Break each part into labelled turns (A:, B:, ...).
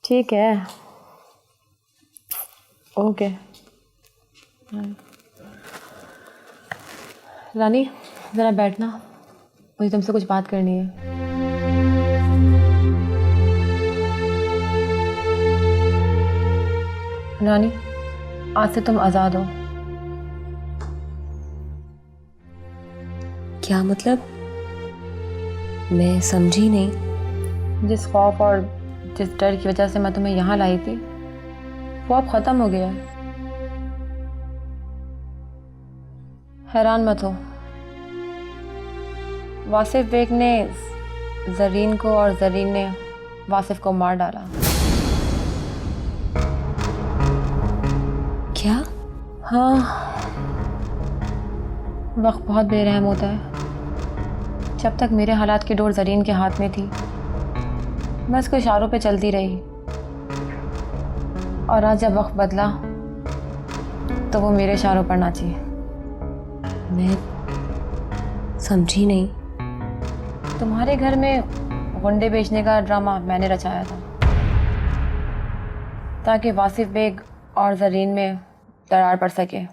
A: ठीक है, ओके। रानी ज़रा बैठना, मुझे तुमसे कुछ बात करनी है। रानी, आज से तुम आज़ाद हो।
B: क्या मतलब? मैं समझी नहीं।
A: जिस खौफ और जिस डर की वजह से मैं तुम्हें यहाँ लाई थी वो अब ख़त्म हो गया है। हैरान मत हो, वासिफ बेग ने ज़रीन को और ज़रीन ने वासिफ को मार डाला।
B: क्या?
A: हाँ, वक्त बहुत बेरहम होता है। जब तक मेरे हालात की डोर ज़रीन के हाथ में थी मैं उसके इशारों पे चलती रही, और आज जब वक्त बदला तो वो मेरे इशारों पर नाची।
B: मैं समझी नहीं।
A: तुम्हारे घर में गुंडे बेचने का ड्रामा मैंने रचाया था ताकि वासिफ बेग और ज़रीन में दरार पड़ सके,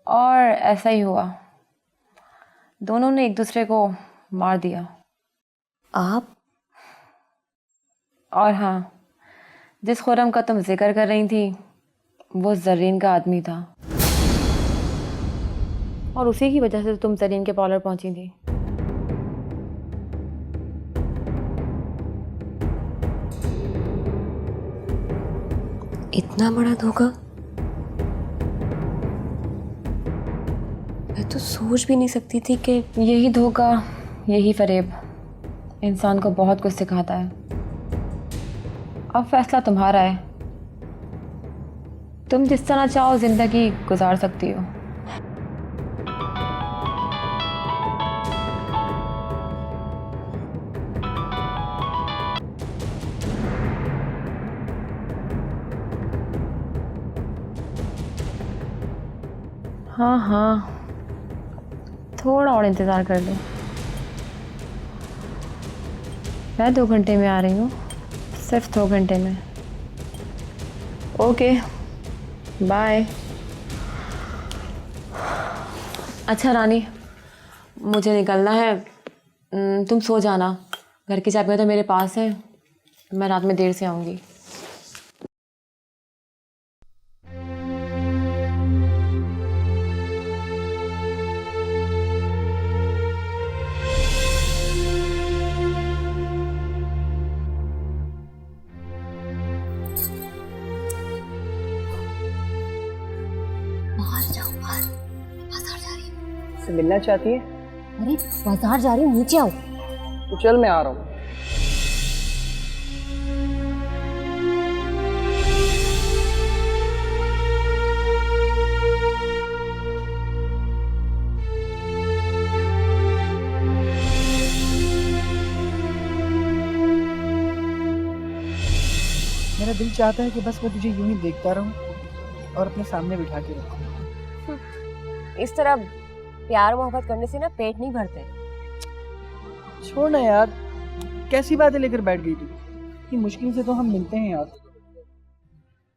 A: और ऐसा ही हुआ। दोनों ने एक दूसरे को मार दिया।
B: आप?
A: और हाँ, जिस खुर्रम का तुम जिक्र कर रही थी वो ज़रीन का आदमी था, और उसी की वजह से तुम ज़रीन के पार्लर पहुंची थी।
B: इतना बड़ा धोखा मैं तो सोच भी नहीं सकती थी कि
A: यही धोखा, यही फरेब इंसान को बहुत कुछ सिखाता है। अब फैसला तुम्हारा है, तुम जिस तरह चाहो जिंदगी गुजार सकती हो। हाँ हाँ, थोड़ा और इंतज़ार कर लो, मैं 2 घंटे में आ रही हूँ, सिर्फ 2 घंटे में। Okay, bye. अच्छा रानी, मुझे निकलना है, तुम सो जाना। घर की चाबियाँ तो मेरे पास है, मैं रात में देर से आऊँगी।
B: बाहर जाओ, बाहर। बाजार जा रही हूँ।
C: से मिलना चाहती है?
B: अरे बाजार जा रही हूँ, नीचे आओ।
C: तो चल, मैं आ रहा हूँ। मेरा दिल चाहता है कि बस मैं तुझे यूं ही देखता रहूं और अपने सामने बिठा के रखूं।
B: इस तरह प्यार मोहब्बत करने से ना पेट नहीं भरते।
C: छोड़ ना यार, कैसी बातें लेकर बैठ गई तू? इतनी मुश्किल से तो हम मिलते हैं यार।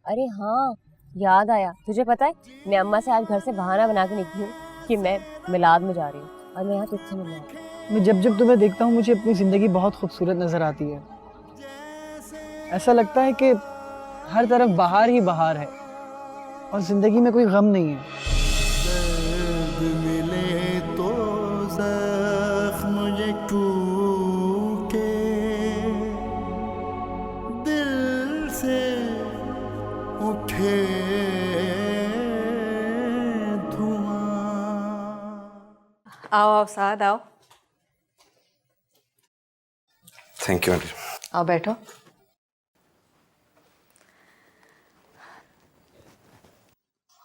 B: अरे हाँ, याद आया। तुझे पता है, मैं अम्मा से आज घर से बहाना बना के निकली हूँ कि मैं मिलाद में जा रही हूँ, और मैं यहाँ तुझसे मिलने आई हूँ।
C: मैं जब जब तुम्हें देखता हूँ मुझे अपनी ज़िंदगी बहुत खूबसूरत नज़र आती है। ऐसा लगता है कि हर तरफ बहार ही बहार है और ज़िंदगी में कोई गम नहीं है।
D: दर्द मिले तो ज़ख्म ये टूटे, दिल से उठे धुआं।
E: आओ आओ साद आओ।
F: Thank you aunty.
E: आओ बैठो।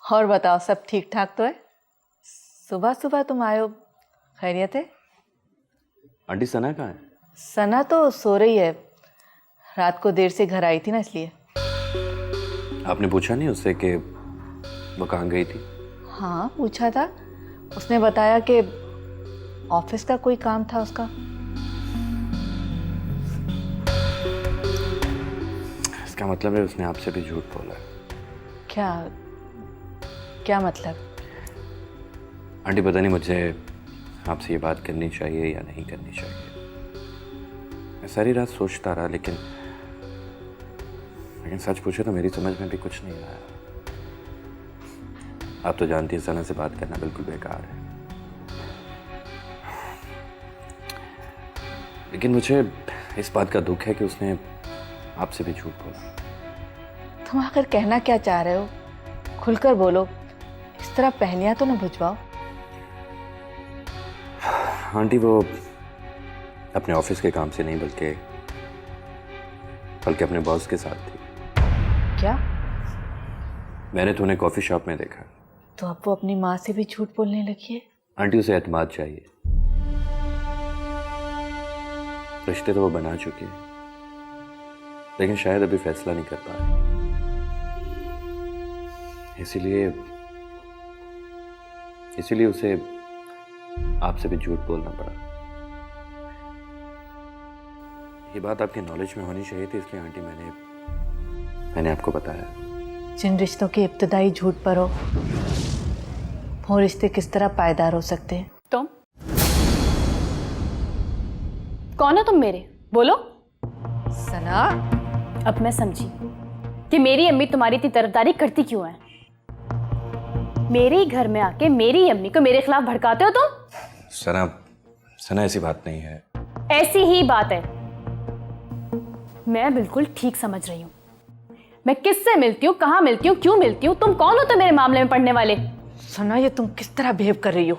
E: और बताओ, सब ठीक ठाक तो है? सुबह सुबह तुम आए हो, खैरियत है?
F: आंटी सना कहाँ है?
E: सना तो सो रही है, रात को देर से घर आई थी ना, इसलिए।
F: आपने पूछा नहीं उससे कि वो कहाँ गई थी?
E: हाँ पूछा था, उसने बताया कि ऑफिस का कोई काम था उसका।
F: इसका मतलब है उसने आपसे भी झूठ बोला है।
E: क्या क्या मतलब?
F: आंटी पता नहीं मुझे आपसे ये बात करनी चाहिए या नहीं करनी चाहिए। मैं सारी रात सोचता रहा, लेकिन सच पूछे तो मेरी समझ में भी कुछ नहीं आया। आप तो जानती हैं सना से बात करना बिल्कुल बेकार है, लेकिन मुझे इस बात का दुख है कि उसने आपसे भी झूठ बोला।
E: तुम आखिर कहना क्या चाह रहे हो? खुलकर बोलो, इस तरह पहनियां तो न बुझवाओ।
F: आंटी वो अपने ऑफिस के काम से नहीं बल्कि अपने बॉस के साथ थी।
E: क्या?
F: मैंने तो उन्हें कॉफी शॉप में देखा।
E: तो अब वो अपनी माँ से भी झूठ बोलने लगी है?
F: आंटी उसे एतमाद चाहिए। रिश्ते तो वो बना चुकी है, लेकिन शायद अभी फैसला नहीं कर पा रही, इसीलिए उसे आपसे भी झूठ बोलना पड़ा। ये बात आपके नॉलेज में होनी चाहिए थी, इसलिए आंटी मैंने आपको बताया।
E: जिन रिश्तों के इब्तदाई झूठ पर हो, वो रिश्ते किस तरह पायदार हो सकते हैं?
G: तुम कौन हो? तुम मेरे बोलो।
E: सना,
G: अब मैं समझी कि मेरी अम्मी तुम्हारी इतनी तरफदारी करती क्यों है। मेरे ही घर में आके मेरी अम्मी को मेरे खिलाफ भड़काते हो तुम।
F: सना ऐसी बात नहीं है।
G: ऐसी ही बात है। मैं बिल्कुल ठीक समझ रही हूँ। मैं किससे मिलती हूँ, कहाँ मिलती हूँ, क्यों मिलती हूँ, तुम कौन हो तो मेरे मामले में पड़ने वाले।
E: सना, ये तुम किस तरह बिहेव कर रही हो?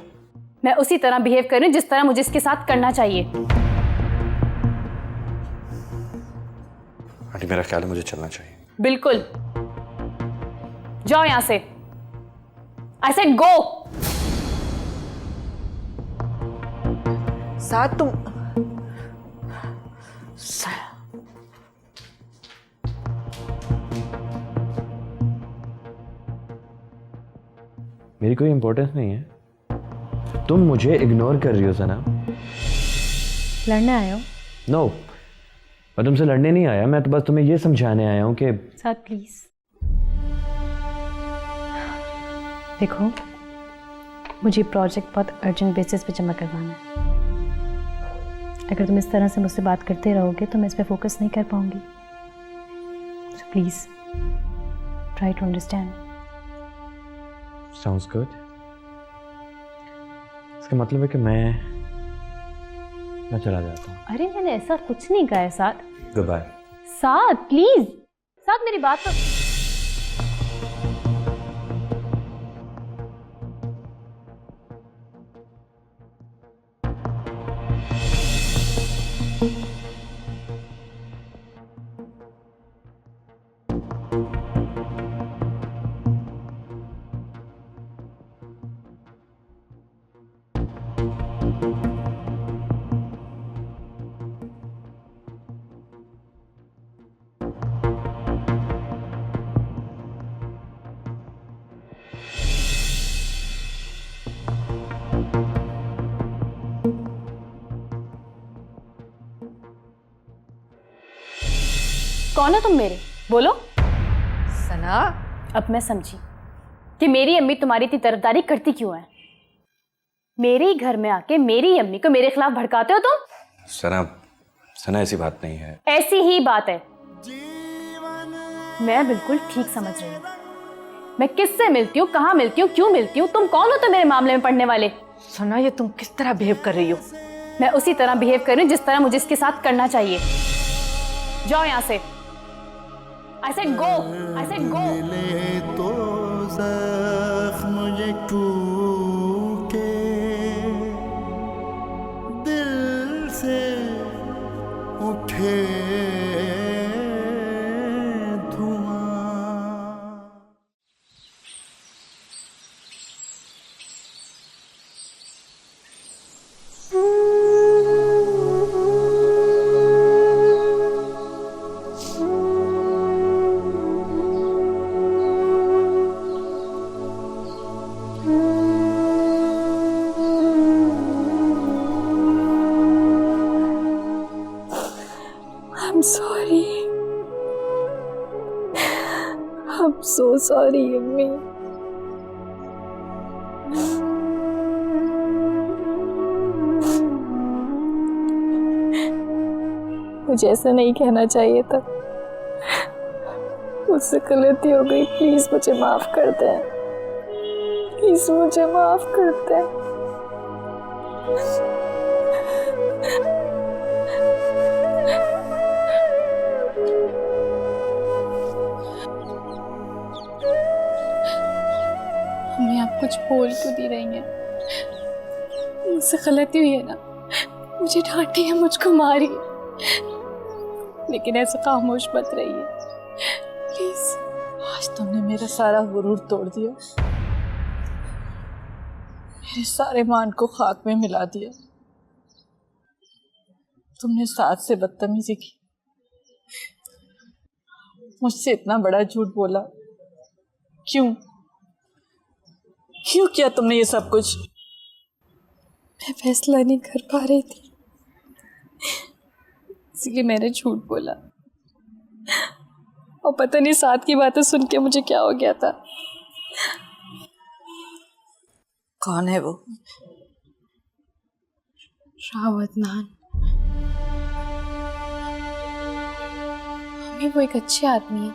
G: मैं उसी तरह बिहेव कर रही हूँ जिस तरह मुझे इसके साथ करना चाहिए।
F: आंटी मेरा ख्याल है मुझे चलना चाहिए।
G: बिल्कुल, जाओ यहां से। I said go.
E: साथ तुम
F: मेरी कोई इंपॉर्टेंस नहीं है। तुम मुझे इग्नोर कर रही हो सना।
G: लड़ने आए हो?
F: नो, मैं तुमसे लड़ने नहीं आया। मैं तो बस तुम्हें ये समझाने आया हूँ कि
G: साथ प्लीज देखो, मुझे प्रोजेक्ट बहुत अर्जेंट बेसिस पे जमा करवाना है। अगर तुम इस तरह से मुझसे बात करते रहोगे तो मैं इस पे फोकस नहीं कर पाऊंगी। So please try to understand.
F: Sounds good. इसका मतलब है कि मैं चला जाता हूँ।
G: अरे मैंने ऐसा कुछ नहीं कहा है साथ।
F: Good bye.
G: साथ प्लीज, साथ मेरी बात तो। कौन हो तुम मेरे? बोलो।
E: सना,
G: अब मैं समझी कि मेरी अम्मी तुम्हारी इतनी तरफदारी करती क्यों है। मेरे ही घर में आके मेरी अम्मी को मेरे खिलाफ भड़काते हो तुम।
F: सना ऐसी बात नहीं है।
G: ऐसी ही बात है। मैं बिल्कुल ठीक समझ रही हूँ। मैं किससे मिलती हूँ, कहाँ मिलती हूँ, क्यों मिलती हूँ, तुम कौन हो तो मेरे मामले में पड़ने वाले।
E: सना, ये तुम किस तरह बिहेव कर रही हो?
G: मैं उसी तरह बिहेव कर रही हूँ जिस तरह मुझे इसके साथ करना चाहिए। जाओ यहाँ से। I said go. I said go.
D: मिले तो जख्म ये टूटे, दिल से उठे धुआं।
H: so sorry, अम्मी। मुझे ऐसा नहीं कहना चाहिए था। मुझसे गलती हो गई, प्लीज मुझे माफ कर दें। प्लीज मुझे माफ कर दें। हमें आप कुछ बोल क्यों नहीं रही हैं? मुझसे गलती हुई है ना, मुझे डांटी है, मुझको मारी है, लेकिन ऐसे खामोश मत रहिए प्लीज।
E: आज तुमने मेरा सारा गुरूर तोड़ दिया, मेरे सारे मान को खाक में मिला दिया। तुमने साथ से बदतमीजी की, मुझसे इतना बड़ा झूठ बोला। क्यों क्यों किया तुमने ये सब कुछ?
H: मैं फैसला नहीं कर पा रही थी, इसलिए मैंने झूठ बोला। और पता नहीं साथ की बातें सुन के मुझे क्या हो गया था।
E: कौन है वो?
H: राव अदनान। हमें वो एक अच्छे आदमी है,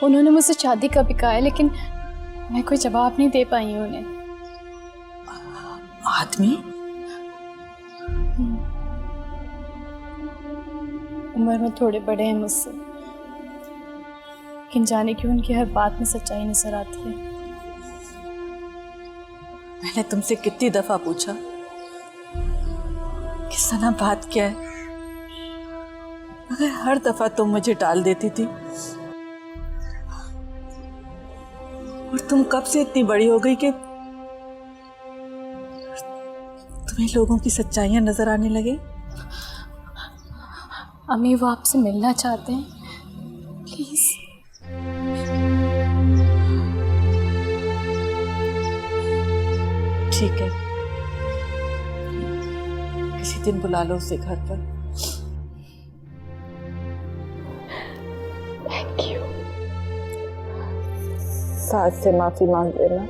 H: उन्होंने मुझसे शादी का भी कहा है, लेकिन मैं कोई जवाब नहीं दे पाई हूँ उन्हें।
E: आदमी?
H: उम्र में थोड़े बड़े हैं मुझसे, लेकिन जाने क्यों उनकी हर बात में सच्चाई नजर आती है।
E: मैंने तुमसे कितनी दफा पूछा कि सना बात क्या है, मगर हर दफा तुम मुझे टाल देती थी। और तुम कब से इतनी बड़ी हो गई कि तुम्हें लोगों की सच्चाइयां नजर आने लगे?
H: अम्मी वो आपसे मिलना चाहते हैं, प्लीज।
E: ठीक है, किसी दिन बुला लो उसे घर पर।
H: Thank you.
E: सास से माफी मांग लेना।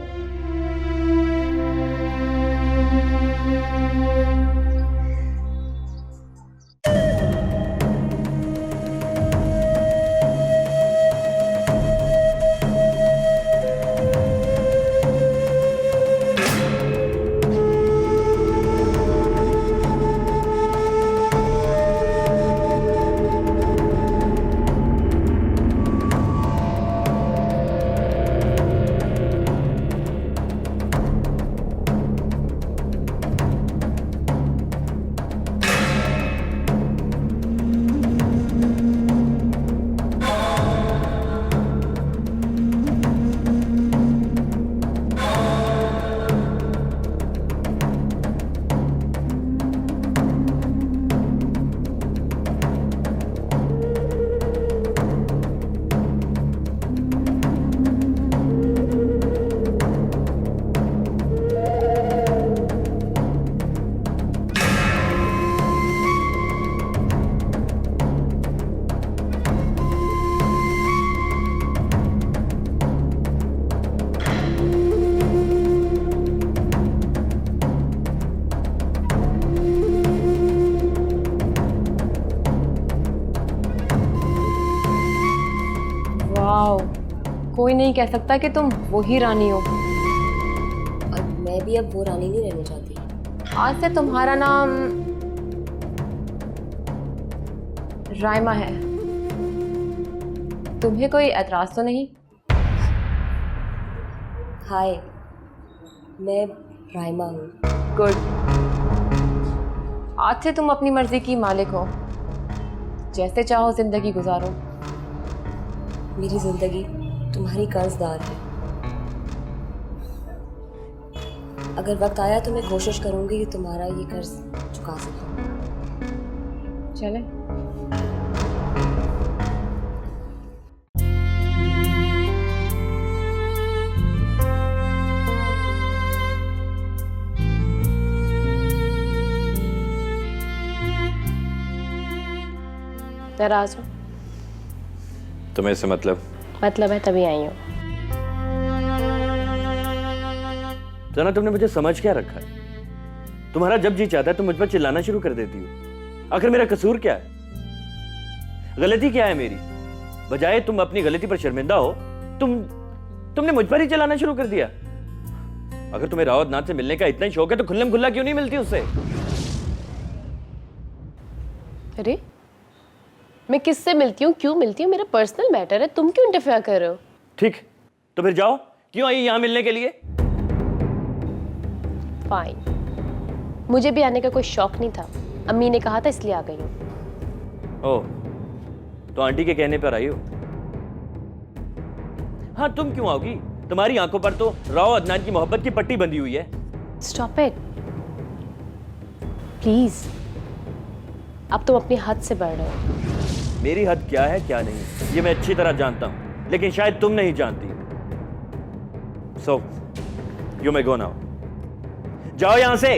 A: कोई नहीं कह सकता कि तुम वही रानी हो।
B: और मैं भी अब वो रानी नहीं रहना चाहती।
A: आज से तुम्हारा नाम राइमा है। तुम्हें कोई एतराज तो नहीं?
B: हाय, मैं राइमा हूँ।
A: गुड। आज से तुम अपनी मर्जी की मालिक हो, जैसे चाहो जिंदगी गुजारो।
B: मेरी जिंदगी तुम्हारी कर्जदार है। अगर वक्त आया तो मैं कोशिश करूंगी कि तुम्हारा ये कर्ज चुका सकूं।
A: चले। जरा आ जाओ।
F: तुम्हें इससे मतलब?
B: मतलब है तभी आई हूँ।
F: जना, तुमने मुझे समझ क्या रखा है? तुम्हारा जब जी चाहता है तुम मुझ पर चिल्लाना शुरू कर देती हो। आखिर मेरा कसूर क्या है? गलती क्या है मेरी? बजाय तुम अपनी गलती पर शर्मिंदा हो, तुमने मुझ पर ही चिल्लाना शुरू कर दिया। अगर तुम्हें रावत नाथ से मिलने का इतना ही शौक है तो खुल्लम खुल्ला क्यों नहीं मिलती उससे?
B: अरे मैं किससे मिलती हूँ, क्यों मिलती हूँ, मेरा पर्सनल मैटर है, तुम क्यों इंटरफेयर कर रहे हो?
F: ठीक, तो फिर जाओ। क्यों आई यहां मिलने के लिए?
B: फाइन, मुझे भी आने का कोई शौक नहीं था, अम्मी ने कहा था इसलिए आ गई हूँ।
F: ओह, तो आंटी के कहने पर आई हो? हाँ, तुम क्यों आओगी? तुम्हारी आंखों पर तो राव अदनान की मोहब्बत की पट्टी बंधी हुई है।
B: स्टॉप इट प्लीज, अब तुम अपनी हद से बढ़ रहे हो।
F: मेरी हद क्या है क्या नहीं ये मैं अच्छी तरह जानता हूं, लेकिन शायद तुम नहीं जानती। So you may go now. जाओ यहां से।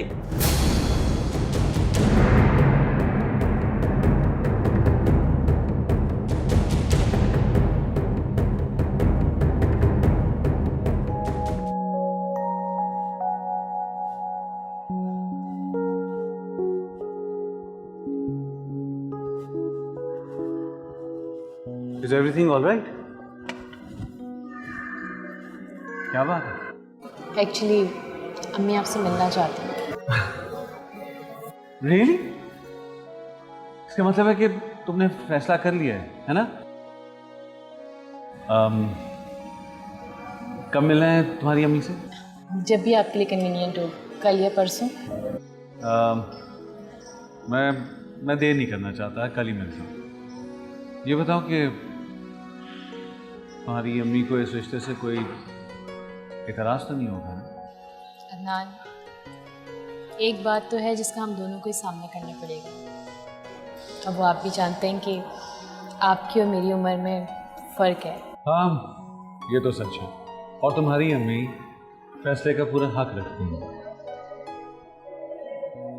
I: Is everything all right? क्या बात है?
H: एक्चुअली अम्मी आपसे मिलना चाहती हैं।
I: Really? इसका मतलब है कि तुमने फैसला कर लिया है ना? कब मिलना है तुम्हारी अम्मी से?
H: जब भी आपके लिए कन्वीनियंट हो, कल या परसों।
I: मैं देर नहीं करना चाहता, कल ही मिलता हूँ। ये बताओ कि तुम्हारी अम्मी को इस रिश्ते से कोई एतराज तो नहीं होगा ना?
H: अदनान, एक बात तो है जिसका हम दोनों को ही सामना करना पड़ेगा। अब वो आप भी जानते हैं कि आपकी और मेरी उम्र में फ़र्क है।
I: हाँ, ये तो सच है। और तुम्हारी अम्मी फैसले का पूरा हक रखती हैं,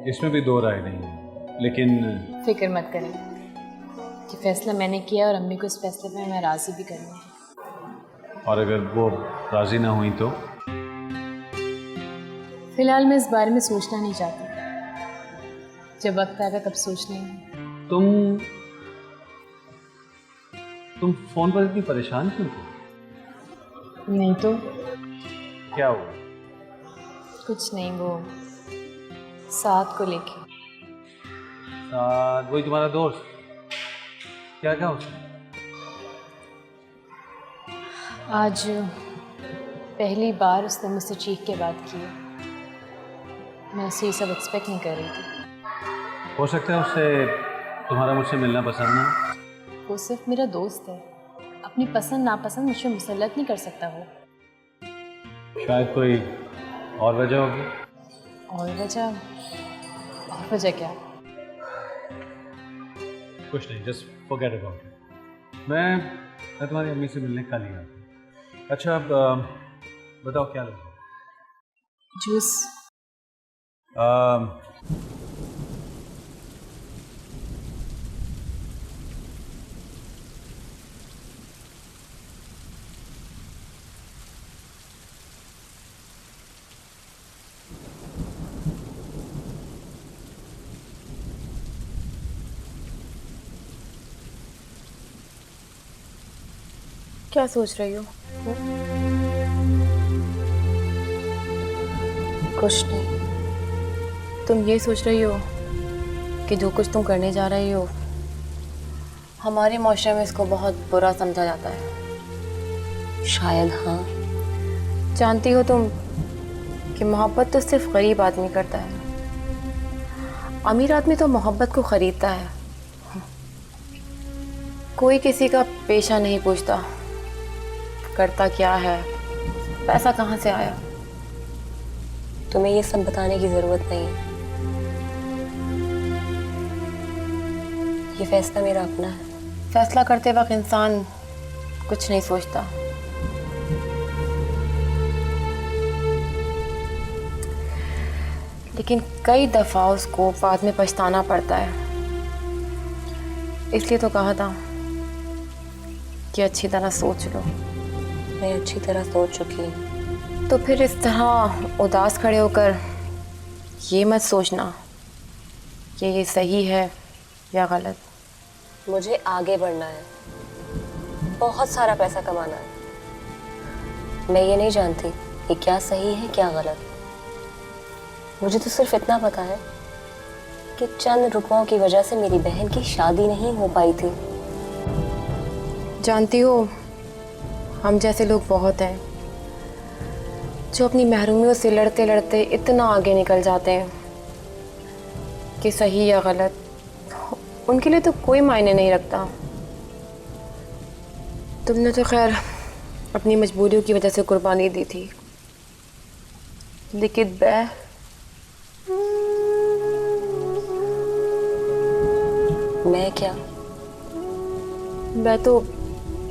I: इसमें भी दो राय नहीं है। लेकिन
H: फिक्र मत करें कि फैसला मैंने किया और अम्मी को इस फैसले पे मैं राज़ी भी करूँगी।
I: और अगर वो राज़ी ना हुई तो?
H: फिलहाल मैं इस बारे में सोचना नहीं चाहती, जब वक्त आएगा तब सोच लेंगे।
I: तुम फोन पर इतनी परेशान क्यों थी?
H: नहीं तो
I: क्या हुआ?
H: कुछ नहीं, वो साथ को लेके।
I: वही तुम्हारा दोस्त? क्या कहा उसने?
H: आज पहली बार उसने मुझसे चीख के बात की। मैं उससे ये सब एक्सपेक्ट नहीं कर रही थी।
I: हो सकता है उससे तुम्हारा मुझसे मिलना पसंद ना?
H: वो सिर्फ मेरा दोस्त है, अपनी पसंद नापसंद मुझसे मुसल्लत नहीं कर सकता वो।
I: शायद कोई और वजह होगी।
H: और वजह क्या?
I: कुछ नहीं, जस्ट फॉरगेट अबाउट इट। मैं तुम्हारी अम्मी से मिलने कल ही आता हूँ। अच्छा, अब बताओ क्या लोगे?
H: जूस।
B: क्या सोच रही हो?
A: कुछ नहीं। तुम ये सोच रही हो कि जो कुछ तुम करने जा रही हो हमारे माशरे में इसको बहुत बुरा समझा जाता है।
B: शायद हाँ।
A: जानती हो तुम कि मोहब्बत तो सिर्फ गरीब आदमी करता है, अमीर आदमी तो मोहब्बत को ख़रीदता है। कोई किसी का पेशा नहीं पूछता, करता क्या है, पैसा कहाँ से आया।
B: तुम्हें ये सब बताने की ज़रूरत नहीं है, ये फैसला मेरा अपना है।
A: फैसला करते वक्त इंसान कुछ नहीं सोचता। लेकिन कई दफ़ा उसको बाद में पछताना पड़ता है। इसलिए तो कहा था कि अच्छी तरह सोच लो।
B: मैं अच्छी तरह सोच चुकी हूँ।
A: तो फिर इस तरह उदास खड़े होकर ये मत सोचना कि ये सही है या गलत।
B: मुझे आगे बढ़ना है, बहुत सारा पैसा कमाना है। मैं ये नहीं जानती कि क्या सही है क्या गलत। मुझे तो सिर्फ इतना पता है कि चंद रुपयों की वजह से मेरी बहन की शादी नहीं हो पाई थी।
A: जानती हो, हम जैसे लोग बहुत हैं जो अपनी महरूमियों से लड़ते लड़ते इतना आगे निकल जाते हैं कि सही या गलत उनके लिए तो कोई मायने नहीं रखता। तुमने तो खैर अपनी मजबूरियों की वजह से कुर्बानी दी थी, लेकिन
B: मैं क्या?
A: मैं तो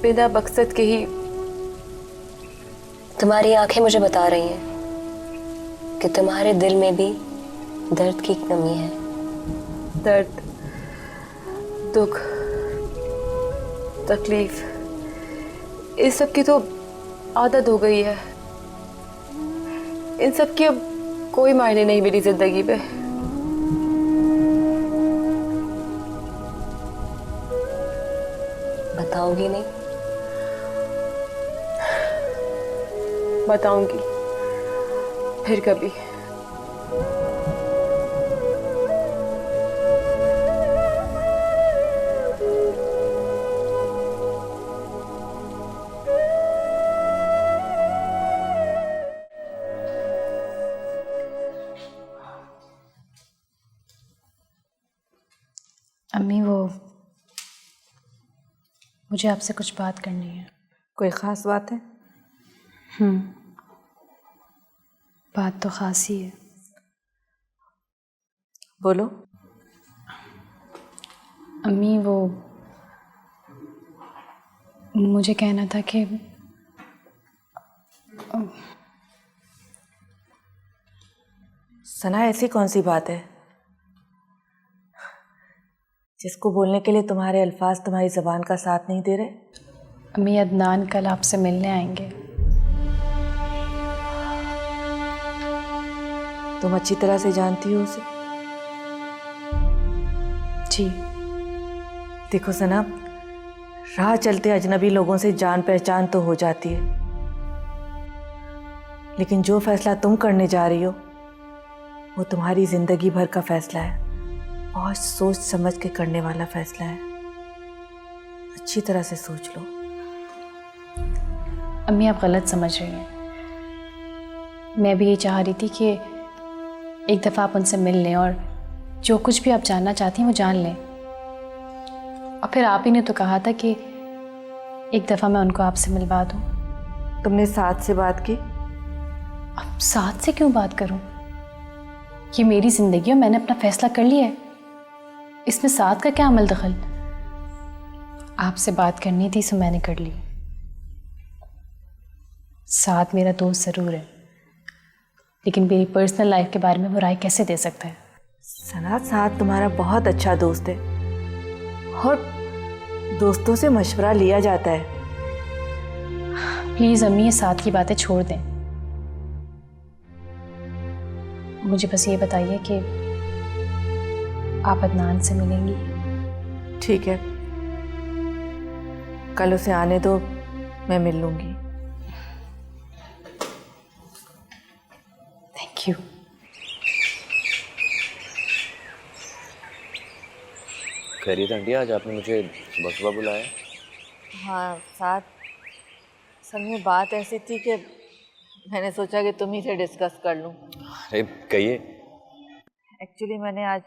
A: बिना मकसद के ही।
B: तुम्हारी आंखें मुझे बता रही हैं कि तुम्हारे दिल में भी दर्द की कमी है।
A: दर्द, दुख, तकलीफ, इस सब की तो आदत हो गई है। इन सब की अब कोई मायने नहीं मेरी जिंदगी में।
B: बताओगी नहीं?
A: बताऊंगी फिर कभी।
G: अम्मी, वो मुझे आपसे कुछ बात करनी है।
E: कोई ख़ास बात है?
G: बात तो ख़ास ही है।
E: बोलो।
G: अम्मी, वो मुझे कहना था कि
E: सना, ऐसी कौन सी बात है जिसको बोलने के लिए तुम्हारे अल्फाज तुम्हारी ज़बान का साथ नहीं दे रहे?
G: अम्मी, अदनान कल आपसे मिलने आएंगे।
E: तुम अच्छी तरह से जानती हो उसे?
G: जी।
E: देखो सना, राह चलते अजनबी लोगों से जान पहचान तो हो जाती है, लेकिन जो फैसला तुम करने जा रही हो वो तुम्हारी ज़िंदगी भर का फैसला है। बहुत सोच समझ के करने वाला फैसला है। अच्छी तरह से सोच लो।
G: अम्मी, आप गलत समझ रही हैं। मैं भी ये चाह रही थी कि एक दफ़ा आप उनसे मिल लें और जो कुछ भी आप जानना चाहती हैं वो जान लें। और फिर आप ही ने तो कहा था कि एक दफ़ा मैं उनको आपसे मिलवा दूँ।
E: तुमने साथ से बात की?
G: अब साथ से क्यों बात करूँ? ये मेरी ज़िंदगी और मैंने अपना फ़ैसला कर लिया है, इसमें साथ का क्या अमल दखल? आपसे बात करनी थी सो मैंने कर ली। साथ मेरा दोस्त ज़रूर है, लेकिन मेरी पर्सनल लाइफ के बारे में वो राय कैसे दे सकता है?
E: सना, साथ तुम्हारा बहुत अच्छा दोस्त है और दोस्तों से मशवरा लिया जाता है।
G: प्लीज़ अम्मी, ये साथ की बातें छोड़ दें। मुझे बस ये बताइए कि आप अदनान से मिलेंगी?
E: ठीक है, कल उसे आने दो, मैं मिल लूंगी।
G: Thank you.
F: खैरियत आंटी, आज आपने मुझे सुबह सुबह बुलाया?
E: हाँ, साथ असल में बात ऐसी थी कि मैंने सोचा कि तुम ही से डिस्कस कर लूं।
F: अरे कहिए।
E: एक्चुअली मैंने आज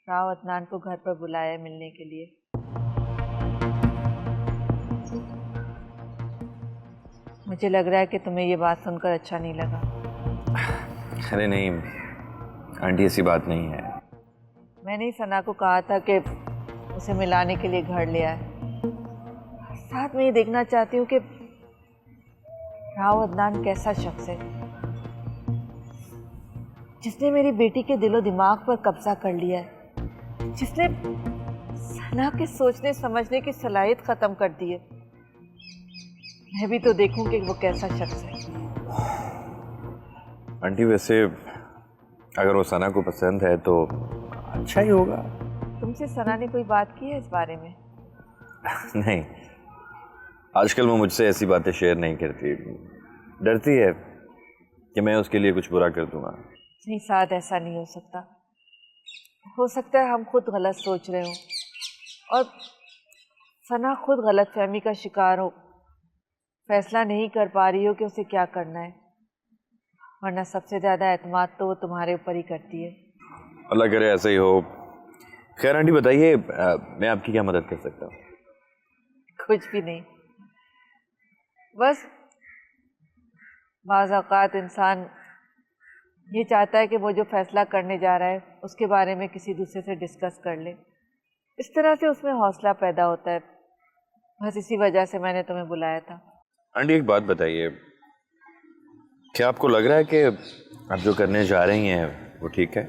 E: राव अदनान को घर पर बुलाया है मिलने के लिए। मुझे लग रहा है कि तुम्हें ये बात सुनकर अच्छा नहीं लगा।
F: अरे नहीं आंटी, ऐसी बात नहीं है।
E: मैंने ही सना को कहा था कि उसे मिलाने के लिए घर ले आए। साथ में ये देखना चाहती हूँ कि राव अदनान कैसा शख्स है जिसने मेरी बेटी के दिलो दिमाग पर कब्जा कर लिया है, जिसने सना के सोचने समझने की सलाहियत ख़त्म कर दी है। मैं भी तो देखूं कि वो कैसा शख्स है।
F: आंटी वैसे अगर वो सना को पसंद है तो अच्छा ही होगा।
E: तुमसे सना ने कोई बात की है इस बारे में?
F: नहीं, आजकल वो मुझसे ऐसी बातें शेयर नहीं करती, डरती है कि मैं उसके लिए कुछ बुरा कर दूंगा।
E: नहीं साथ, ऐसा नहीं हो सकता। हो सकता है हम खुद गलत सोच रहे हों और सना खुद गलत फहमी का शिकार हो, फैसला नहीं कर पा रही हो कि उसे क्या करना है, वरना सबसे ज़्यादा एतमाद तो वो तुम्हारे ऊपर ही करती है।
F: अल्लाह करे ऐसा ही हो। खैर आंटी बताइए, मैं आपकी क्या मदद कर सकता हूँ?
E: कुछ भी नहीं, बस बाज़ औक़ात इंसान ये चाहता है कि वो जो फैसला करने जा रहा है उसके बारे में किसी दूसरे से डिस्कस कर ले, इस तरह से उसमें हौसला पैदा होता है। बस इसी वजह से मैंने तुम्हें बुलाया था।
F: आंटी एक बात बताइए, क्या आपको लग रहा है कि आप जो करने जा रही हैं वो ठीक है?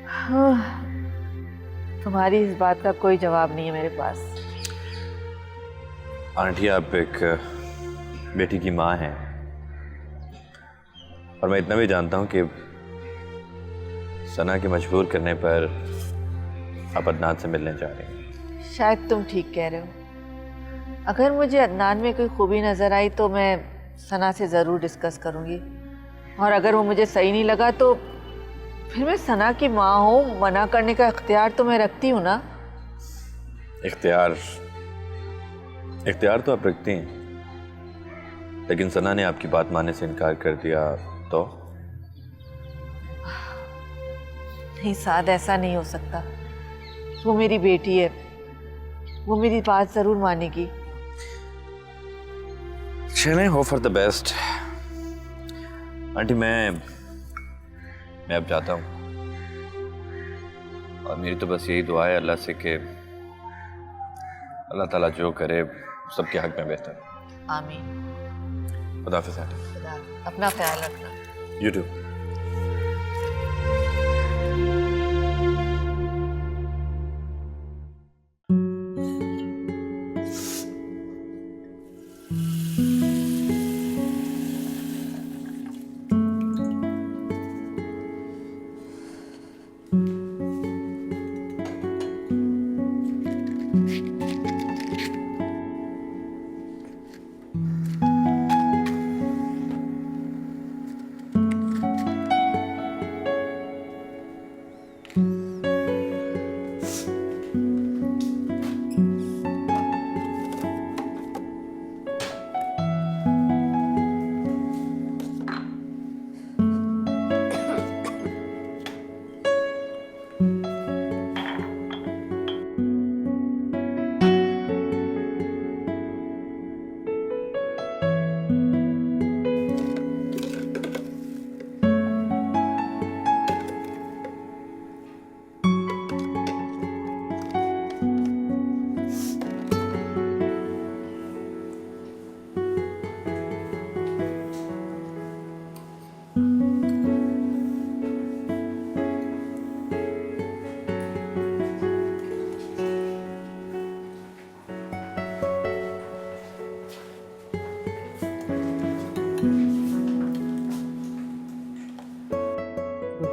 E: हाँ, तुम्हारी इस बात का कोई जवाब नहीं है मेरे पास।
F: आंटी आप एक बेटी की माँ हैं और मैं इतना भी जानता हूँ कि सना के मजबूर करने पर आप अदनान से मिलने जा रही हैं।
E: शायद तुम ठीक कह रहे हो। अगर मुझे अदनान में कोई खूबी नज़र आई तो मैं सना से ज़रूर डिस्कस करूँगी, और अगर वो मुझे सही नहीं लगा तो फिर मैं सना की माँ हूँ, मना करने का इख्तियार तो मैं रखती हूँ ना।
F: इख्तियार तो आप रखती हैं, लेकिन सना ने आपकी बात मानने से इनकार कर दिया तो?
E: नहीं साद, ऐसा नहीं हो सकता। वो मेरी बेटी है, वो मेरी बात ज़रूर मानेगी।
F: चलें, hope for the best. Aunty मैं अब जाता हूँ, और मेरी तो बस यही दुआ है अल्लाह से कि अल्लाह ताला जो करे सबके हक में बेहतर।
E: आमीन।
F: खुदा हाफिज़ आंटी।
E: अपना ख्याल रखना।
F: You too.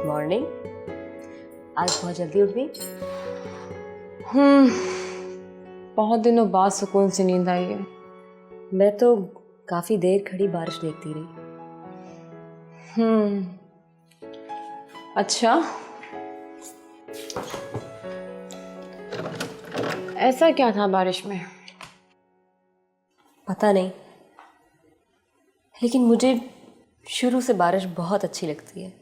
B: मॉर्निंग। आज बहुत जल्दी उठ गई।
A: बहुत दिनों बाद सुकून से नींद आई है।
B: मैं तो काफी देर खड़ी बारिश देखती रही।
A: अच्छा, ऐसा क्या था बारिश में?
B: पता नहीं, लेकिन मुझे शुरू से बारिश बहुत अच्छी लगती है।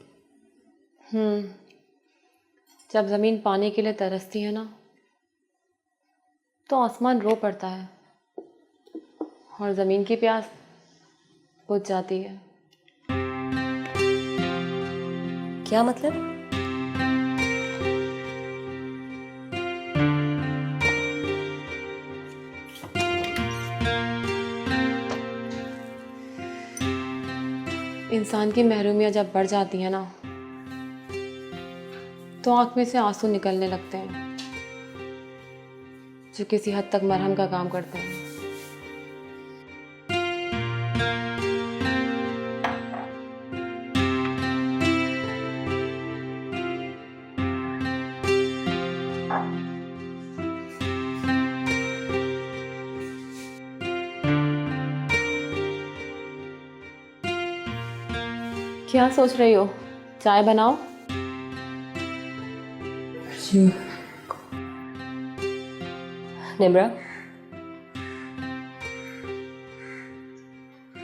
A: जब ज़मीन पानी के लिए तरसती है ना, तो आसमान रो पड़ता है और ज़मीन की प्यास बुझ जाती है।
B: क्या मतलब?
A: इंसान की महरूमियत जब बढ़ जाती है ना, तो आँख में से आंसू निकलने लगते हैं, जो किसी हद तक मरहम का काम करते हैं। क्या सोच रही हो? चाय बनाओ?
B: निम्रा,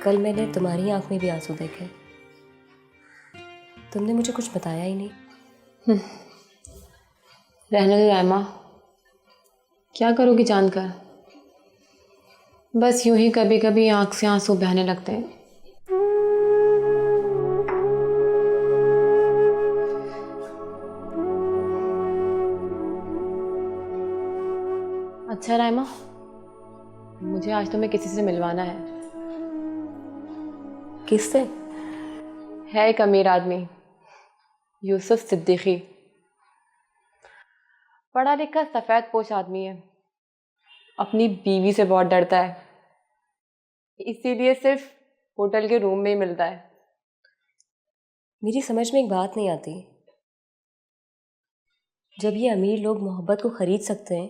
B: कल मैंने तुम्हारी आंख में भी आंसू देखे। तुमने मुझे कुछ बताया ही नहीं।
A: रहने दो रायमा, क्या करोगी जानकर? बस यूं ही कभी कभी आंख से आंसू बहने लगते हैं। अच्छा रायमा, मुझे आज तुम्हें किसी से मिलवाना है।
B: किससे?
A: है एक अमीर आदमी, यूसुफ सिद्दीकी। पढ़ा लिखा सफ़ेद पोश आदमी है, अपनी बीवी से बहुत डरता है, इसीलिए सिर्फ होटल के रूम में ही मिलता है।
B: मेरी समझ में एक बात नहीं आती, जब ये अमीर लोग मोहब्बत को खरीद सकते हैं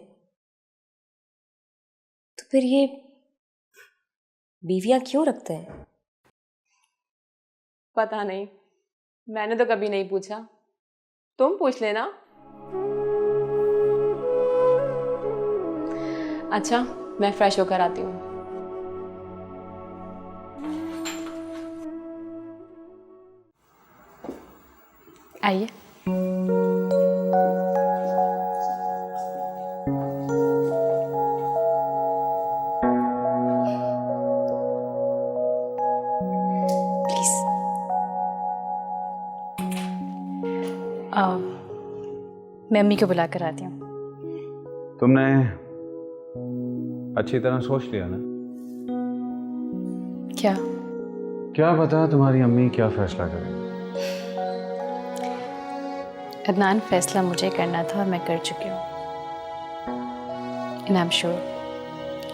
B: तो फिर ये बीवियां क्यों रखते हैं?
A: पता नहीं, मैंने तो कभी नहीं पूछा, तुम पूछ लेना। अच्छा, मैं फ्रेश होकर आती हूँ।
G: आइए। मैं अम्मी को बुला कर आती हूँ।
I: तुमने अच्छी तरह सोच लिया ना?
G: क्या
I: पता तुम्हारी अम्मी क्या फैसला करें।
G: अदनान, फैसला मुझे करना था और मैं कर चुकी हूँ। एंड आई एम श्योर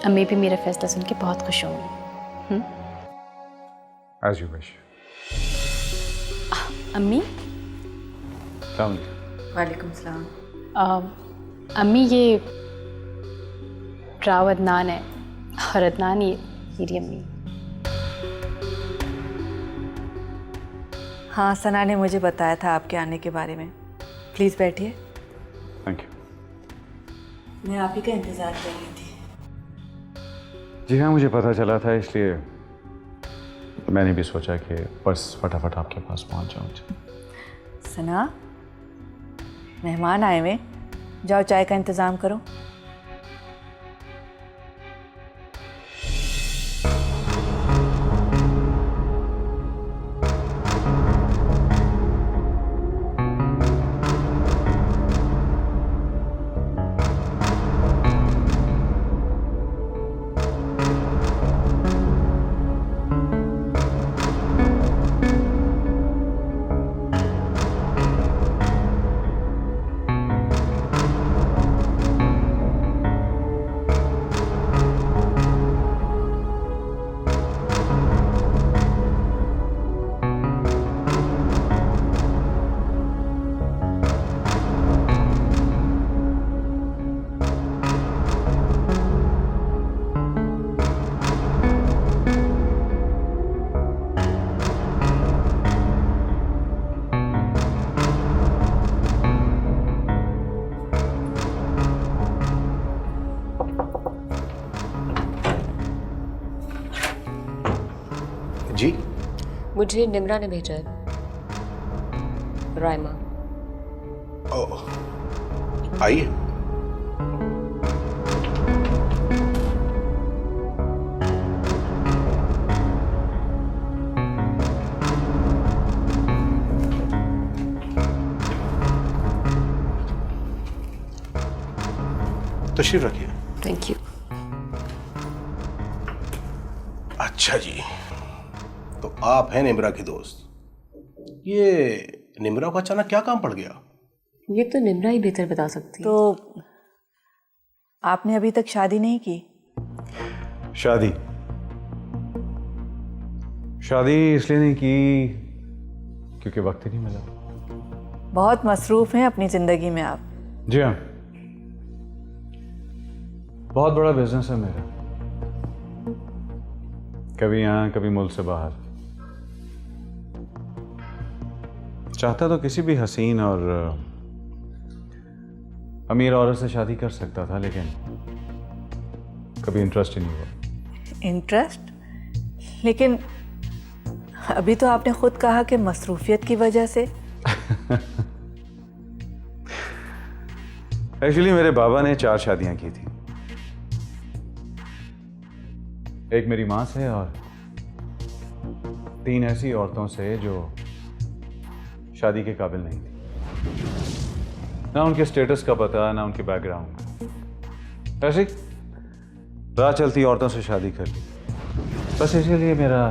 G: अम्मी भी मेरा फैसला सुन के बहुत खुश होंगी।
I: As you wish.
G: अम्मी।
E: वालेकुम सलाम।
G: अम्मी, ये राव अदनान है और अदनान ये मेरी अम्मी।
E: हाँ, सना ने मुझे बताया था आपके आने के बारे में। प्लीज़ बैठिए।
I: Thank you.
E: मैं आप ही का इंतज़ार कर रही थी।
I: जी हाँ, मुझे पता चला था, इसलिए मैंने भी सोचा कि बस फटाफट आपके पास पहुंच जाऊँ।
E: सना, मेहमान आए हुए, जाओ चाय का इंतज़ाम करो।
J: जी,
B: मुझे निम्रा ने भेजा है। रायमा।
J: आइए। तशरीफ रखिए।
B: Thank you.
J: अच्छा जी, तो आप हैं निम्रा की दोस्त। ये निम्रा को अचानक क्या काम पड़ गया?
A: ये तो निम्रा ही बेहतर बता सकती है।
E: तो आपने अभी तक शादी नहीं की?
I: शादी इसलिए नहीं की क्योंकि वक्त ही नहीं मिला।
E: बहुत मसरूफ़ हैं अपनी ज़िंदगी में आप।
I: जी हाँ, बहुत बड़ा बिजनेस है मेरा, कभी यहाँ कभी मुल्क से बाहर। चाहता तो किसी भी हसीन और अमीर औरत से शादी कर सकता था, लेकिन कभी इंटरेस्ट ही नहीं हुआ।
E: इंटरेस्ट? लेकिन अभी तो आपने खुद कहा कि मसरूफियत की वजह से।
I: एक्चुअली मेरे बाबा ने 4 शादियां की थी। एक मेरी मां से और 3 ऐसी औरतों से जो शादी के काबिल नहीं थी। ना उनके स्टेटस का पता, ना उनके बैकग्राउंड। ऐसे राह चलती औरतों से शादी कर ली। बस इसलिए मेरा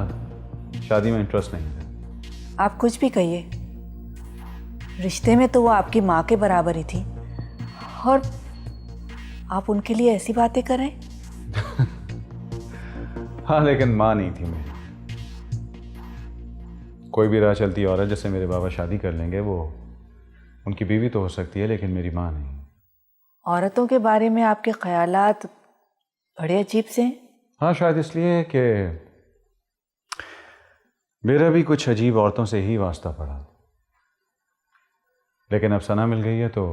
I: शादी में इंटरेस्ट नहीं था।
E: आप कुछ भी कहिए, रिश्ते में तो वो आपकी माँ के बराबर ही थी, और आप उनके लिए ऐसी बातें कर रहे हैं।
I: हाँ, लेकिन माँ नहीं थी मेरी। कोई भी राह चलती औरत जैसे मेरे बाबा शादी कर लेंगे, वो उनकी बीवी तो हो सकती है, लेकिन मेरी माँ नहीं।
E: औरतों के बारे में आपके ख्यालात बड़े अजीब से हैं।
I: हाँ, शायद इसलिए कि मेरा भी कुछ अजीब औरतों से ही वास्ता पड़ा। लेकिन अब सना मिल गई है तो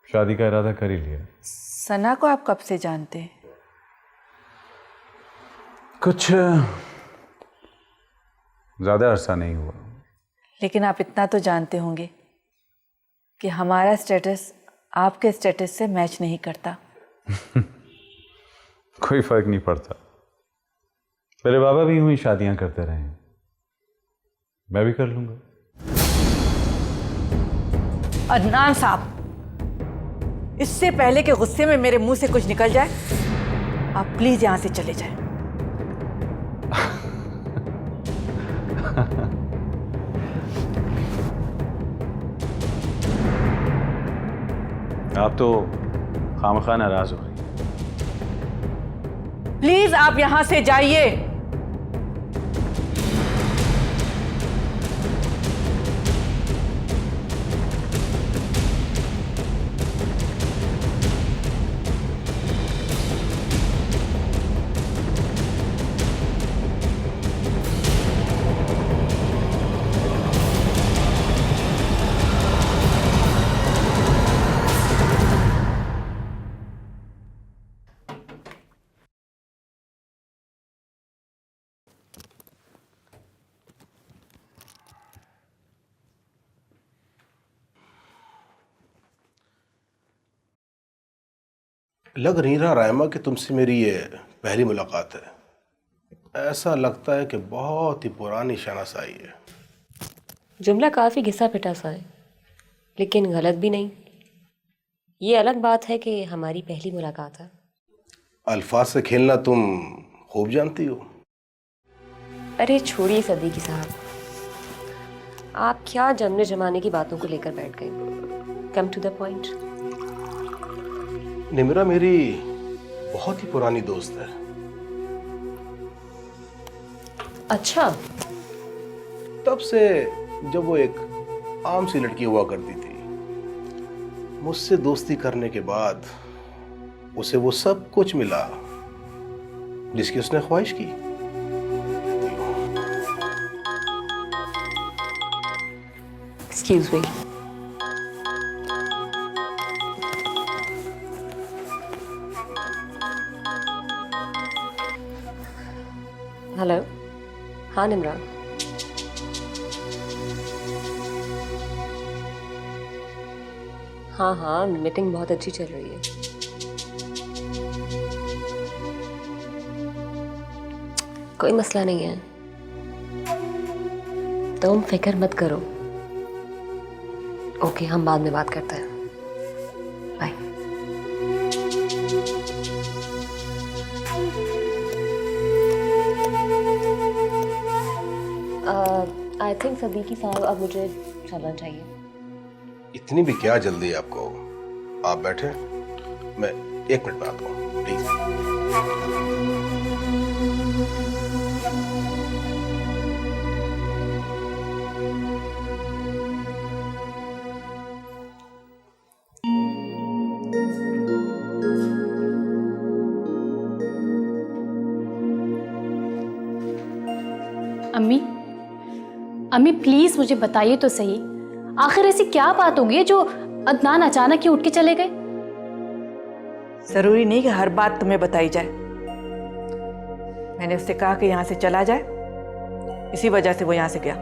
I: शादी का इरादा कर ही लिया।
E: सना को आप कब से जानते हैं?
I: कुछ ज्यादा अरसा नहीं हुआ।
E: लेकिन आप इतना तो जानते होंगे कि हमारा स्टेटस आपके स्टेटस से मैच नहीं करता।
I: कोई फर्क नहीं पड़ता। मेरे बाबा भी यूं ही शादियां करते रहे हैं, मैं भी कर लूंगा।
E: अदनान साहब, इससे पहले कि गुस्से में मेरे मुंह से कुछ निकल जाए, आप प्लीज यहां से चले जाएं।
I: आप तो खामखा नाराज हो रही हैं।
E: प्लीज आप यहां से जाइए।
J: लग नहीं रहा रायमा कि तुमसे मेरी ये पहली मुलाकात है। ऐसा लगता है कि बहुत ही पुरानी शनासाई है।
B: जुमला काफ़ी घिसा पिटा सा है, लेकिन गलत भी नहीं। ये अलग बात है कि हमारी पहली मुलाकात है।
J: अल्फाज से खेलना तुम खूब जानती हो।
B: अरे छोड़िए सदीकी साहब, आप क्या जमने जमाने की बातों को लेकर बैठ गए। Come to the point.
J: Nimira मेरी बहुत ही पुरानी दोस्त है।
B: अच्छा।
J: तब से जब वो एक आम सी लड़की हुआ करती थी। मुझसे दोस्ती करने के बाद उसे वो सब कुछ मिला जिसकी उसने ख्वाहिश की।
B: Excuse me. हेलो। हाँ निम्रा। हाँ हाँ, मीटिंग बहुत अच्छी चल रही है। कोई मसला नहीं है, तुम फिक्र मत करो। ओके, हम बाद में बात करते हैं। बाय। आई थिंक सदीकी साहब, अब मुझे चलना चाहिए।
J: इतनी भी क्या जल्दी है आपको? आप बैठे, मैं 1 मिनट में आता हूँ, प्लीज।
H: अम्मी,
G: अम्मी प्लीज मुझे बताइए तो सही, आखिर ऐसी क्या बात होगी जो अदनान अचानक ही उठ के चले गए?
E: जरूरी नहीं कि हर बात तुम्हें बताई जाए। मैंने उससे कहा कि यहाँ से चला जाए, इसी वजह से वो यहाँ से गया।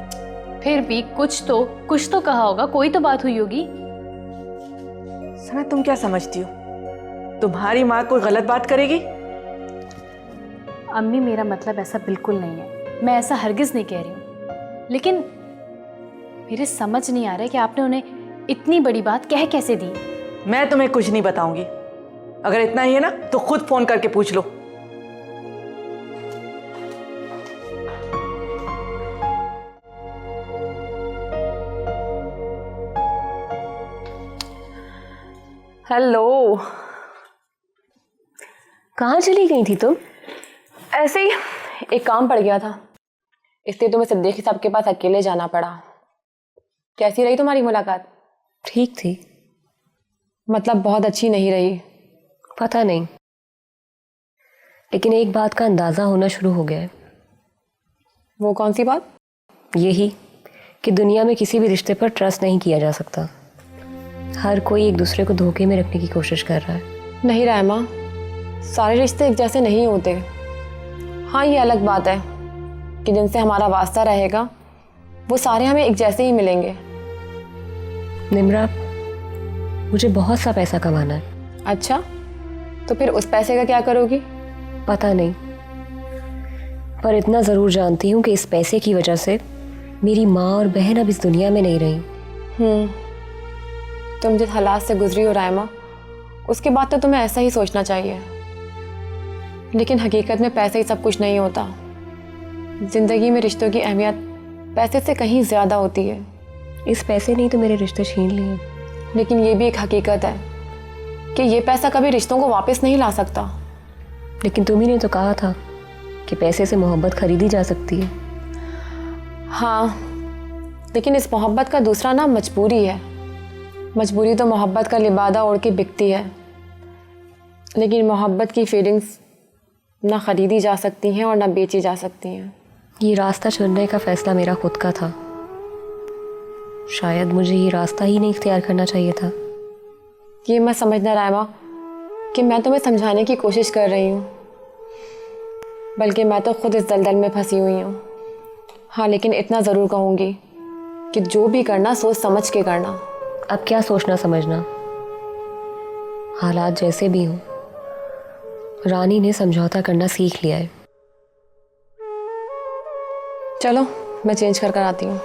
G: फिर भी कुछ तो कहा होगा, कोई तो बात हुई होगी।
E: सना, तुम क्या समझती हो? तुम्हारी माँ कोई गलत बात करेगी?
G: अम्मी मेरा मतलब ऐसा बिल्कुल नहीं है, मैं ऐसा हरगिज नहीं कह रही हूँ, लेकिन मेरे समझ नहीं आ रहा है कि आपने उन्हें इतनी बड़ी बात कह कैसे दी।
E: मैं तुम्हें कुछ नहीं बताऊंगी। अगर इतना ही है ना तो खुद फोन करके पूछ लो।
B: हेलो, कहाँ चली गई थी तुम?
A: ऐसे ही एक काम पड़ गया था, इसलिए तुम्हें सिद्दीकी साहब के पास अकेले जाना पड़ा। कैसी रही तुम्हारी मुलाकात?
B: ठीक थी।
A: मतलब बहुत अच्छी नहीं रही?
B: पता नहीं, लेकिन एक बात का अंदाजा होना शुरू हो गया है।
A: वो कौन सी बात?
B: यही कि दुनिया में किसी भी रिश्ते पर ट्रस्ट नहीं किया जा सकता। हर कोई एक दूसरे को धोखे में रखने की कोशिश कर रहा है।
A: नहीं रायमा, सारे रिश्ते एक जैसे नहीं होते। हाँ, ये अलग बात है कि जिनसे हमारा वास्ता रहेगा वो सारे हमें एक जैसे ही मिलेंगे।
B: निम्रा, मुझे बहुत सा पैसा कमाना है।
A: अच्छा, तो फिर उस पैसे का क्या करोगी?
B: पता नहीं, पर इतना ज़रूर जानती हूँ कि इस पैसे की वजह से मेरी माँ और बहन अब इस दुनिया में नहीं रही।
A: तुम जिस हालात से गुजरी हो रायमा, उसके बाद तो तुम्हें ऐसा ही सोचना चाहिए। लेकिन हकीकत में पैसे ही सब कुछ नहीं होता। जिंदगी में रिश्तों की अहमियत पैसे से कहीं ज़्यादा होती है।
B: इस पैसे ने तो मेरे रिश्ते छीन लिए।
A: लेकिन ये भी एक हकीकत है कि ये पैसा कभी रिश्तों को वापस नहीं ला सकता।
B: लेकिन तुम्ही ने तो कहा था कि पैसे से मोहब्बत खरीदी जा सकती है।
A: हाँ, लेकिन इस मोहब्बत का दूसरा नाम मजबूरी है। मजबूरी तो मोहब्बत का लिबादा ओढ़ के बिकती है, लेकिन मोहब्बत की फीलिंग्स ना खरीदी जा सकती हैं और ना बेची जा सकती हैं।
B: ये रास्ता चुनने का फैसला मेरा खुद का था। शायद मुझे ये रास्ता ही नहीं इख्तियार करना चाहिए था।
A: ये मत समझना रायमा कि मैं तुम्हें समझाने की कोशिश कर रही हूँ, बल्कि मैं तो खुद इस दलदल में फंसी हुई हूँ। हाँ, लेकिन इतना ज़रूर कहूँगी कि जो भी करना सोच समझ के करना।
B: अब क्या सोचना समझना, हालात जैसे भी हों, रानी ने समझौता करना सीख लिया है।
A: चलो मैं चेंज कर आती हूँ।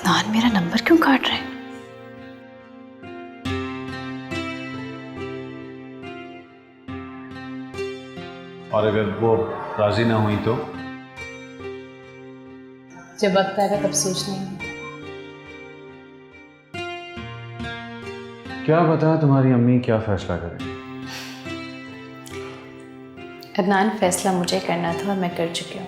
G: अदनान मेरा नंबर क्यों काट रहे हैं?
I: और अगर वो राजी ना हुई तो?
G: जब वक्त आएगा तब सोच लेंगे।
I: क्या पता तुम्हारी अम्मी क्या फैसला करें।
G: अदनान, फैसला मुझे करना था और मैं कर चुकी हूँ।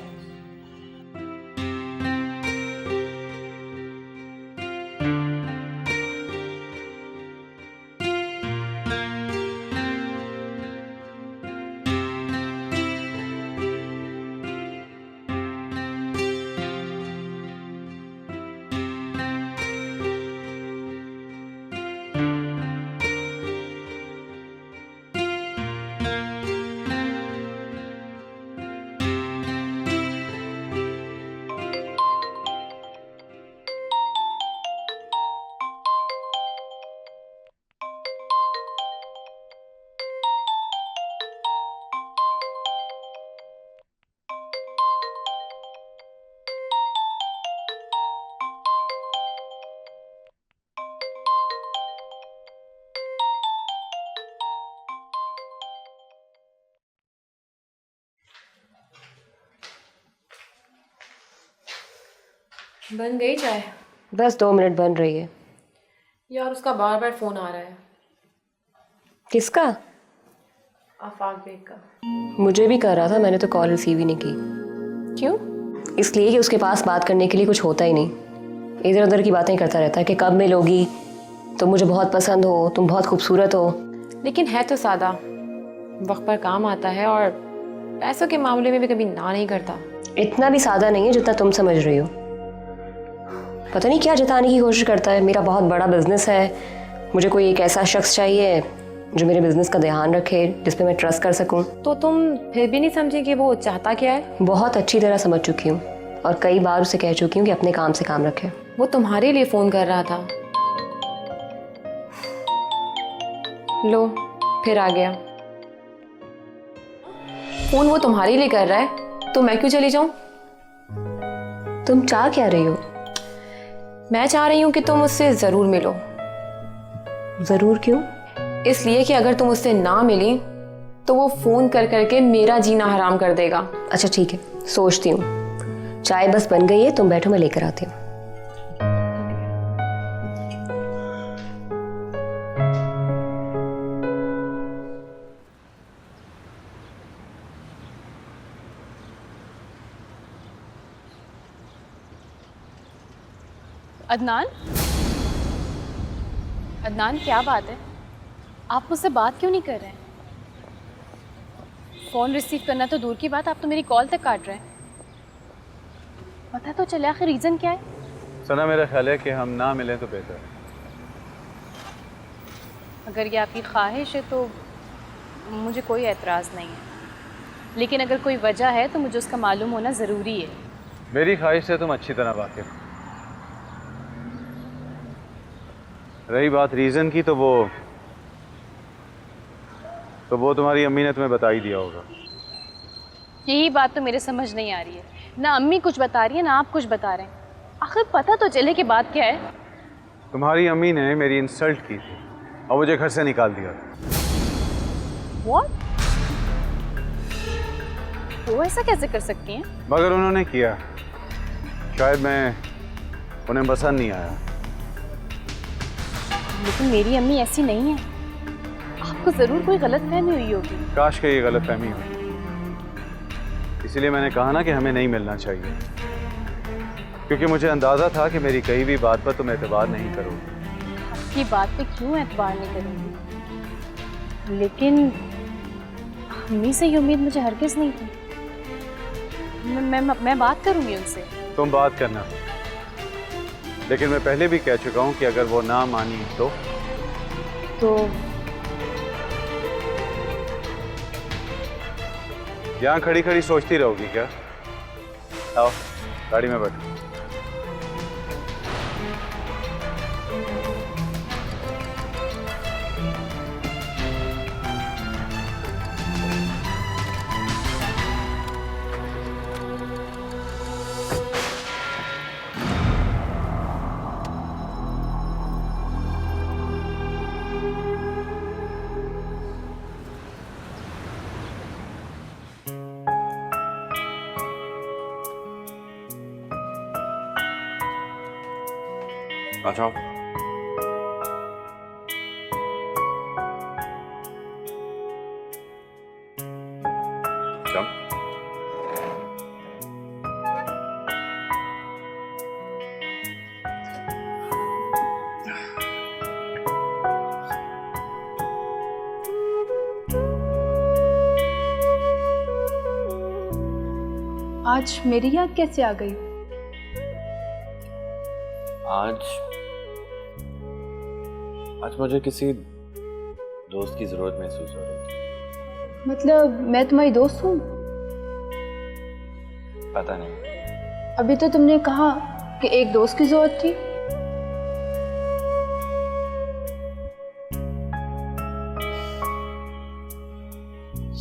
A: बन गई चाय?
B: बस 2 मिनट बन रही है।
A: यार उसका बार बार फोन आ रहा है।
B: किसका?
A: आफाक बेग का।
B: मुझे भी कर रहा था, मैंने तो कॉल रिसीव ही नहीं की।
A: क्यों?
B: इसलिए कि उसके पास बात करने के लिए कुछ होता ही नहीं। इधर उधर की बातें करता रहता है कि कब मिलोगी, तुम मुझे बहुत पसंद हो, तुम बहुत खूबसूरत हो।
A: लेकिन है तो सादा, वक्त पर काम आता है और पैसों के मामले में भी कभी ना नहीं करता।
B: इतना भी सादा नहीं है जितना तुम समझ रही हो। पता नहीं क्या जताने की कोशिश करता है। मेरा बहुत बड़ा बिजनेस है, मुझे कोई एक ऐसा शख्स चाहिए जो मेरे बिजनेस का ध्यान रखे, जिस पे मैं ट्रस्ट कर सकूं।
A: तो तुम फिर भी नहीं समझे कि वो चाहता क्या है?
B: बहुत अच्छी तरह समझ चुकी हूँ और कई बार उसे कह चुकी हूँ कि अपने काम से काम रखे।
A: वो तुम्हारे लिए फोन कर रहा था। लो फिर आ गया। फोन वो तुम्हारे लिए कर रहा है तो मैं क्यों चली जाऊं?
B: तुम चाह क्या रही हो?
A: मैं चाह रही हूं कि तुम उससे जरूर मिलो।
B: जरूर क्यों?
A: इसलिए कि अगर तुम उससे ना मिली तो वो फोन कर करके मेरा जीना हराम कर देगा।
B: अच्छा ठीक है, सोचती हूँ। चाय बस बन गई है, तुम बैठो, मैं लेकर आती हूँ।
G: अदनान, अदनान क्या बात है? आप मुझसे बात क्यों नहीं कर रहे हैं? फ़ोन रिसीव करना तो दूर की बात, आप तो मेरी कॉल तक काट रहे हैं। पता तो चले आखिर रीज़न क्या है?
I: सना, मेरा ख्याल है कि हम ना मिलें तो बेहतर है।
G: अगर ये आपकी ख्वाहिश है तो मुझे कोई एतराज़ नहीं है, लेकिन अगर कोई वजह है तो मुझे उसका मालूम होना ज़रूरी है।
I: मेरी ख्वाहिश से तुम अच्छी तरह वाकिफ। रही बात रीज़न की, तो वो तुम्हारी अम्मी ने तुम्हें बता ही दिया होगा।
G: यही बात तो मेरे समझ नहीं आ रही है। ना अम्मी कुछ बता रही है ना आप कुछ बता रहे हैं। आखिर पता तो चले कि बात क्या है।
I: तुम्हारी अम्मी ने मेरी इंसल्ट की थी और मुझे घर से निकाल दिया।
G: What? वो ऐसा कैसे कर सकती हैं?
I: मगर उन्होंने किया। शायद मैं उन्हें पसंद नहीं आया।
G: लेकिन मेरी अम्मी ऐसी नहीं है। आपको ज़रूर कोई गलतफहमी हुई होगी।
I: काश के ये गलतफहमी हो, इसीलिए मैंने कहा ना कि हमें नहीं मिलना चाहिए, क्योंकि मुझे अंदाज़ा था कि मेरी कही भी बात पर तुम एतबार नहीं करोगे।
G: आपकी बात पे क्यों एतबार नहीं करूँगी? लेकिन अम्मी से ये उम्मीद मुझे हरगिज़ नहीं थी। मैं बात करूँगी उनसे।
I: तुम बात करना, लेकिन मैं पहले भी कह चुका हूँ कि अगर वो ना मानी तो यहाँ खड़ी खड़ी सोचती रहोगी क्या? आओ गाड़ी में बैठो।
F: अच्छा चल।
H: आज मेरी याद कैसे आ गई?
F: आज मुझे किसी दोस्त की जरूरत महसूस हो रही थी।
H: मतलब मैं तुम्हारी दोस्त हूँ?
F: पता नहीं।
H: अभी तो तुमने कहा कि एक दोस्त की जरूरत थी।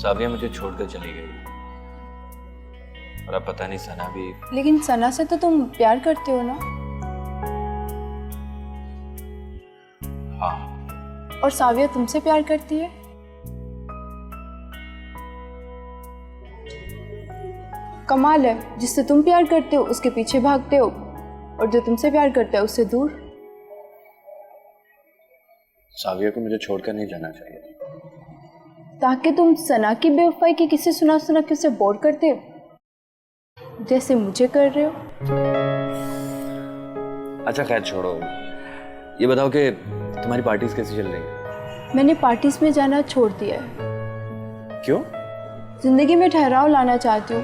F: साविया मुझे छोड़कर चली गई और अब पता नहीं सना भी।
H: लेकिन सना से तो तुम प्यार करते हो ना?
F: हाँ।
H: और साविया तुमसे प्यार करती है? कमाल है, जिससे तुम प्यार करते हो उसके पीछे भागते हो और जो तुमसे प्यार करता है उससे दूर।
F: साविया को मुझे छोड़कर नहीं जाना चाहिए।
H: ताकि तुम सना की बेवफाई की किस्से सुना सुना के उसे बोर करते हो, जैसे मुझे कर रहे हो।
F: अच्छा खैर छोड़ो, ये बताओ कि तुम्हारी पार्टीज कैसी चल रही है?
H: मैंने पार्टीज में जाना छोड़ दिया है।
F: क्यों?
H: जिंदगी में ठहराव लाना चाहती हूँ,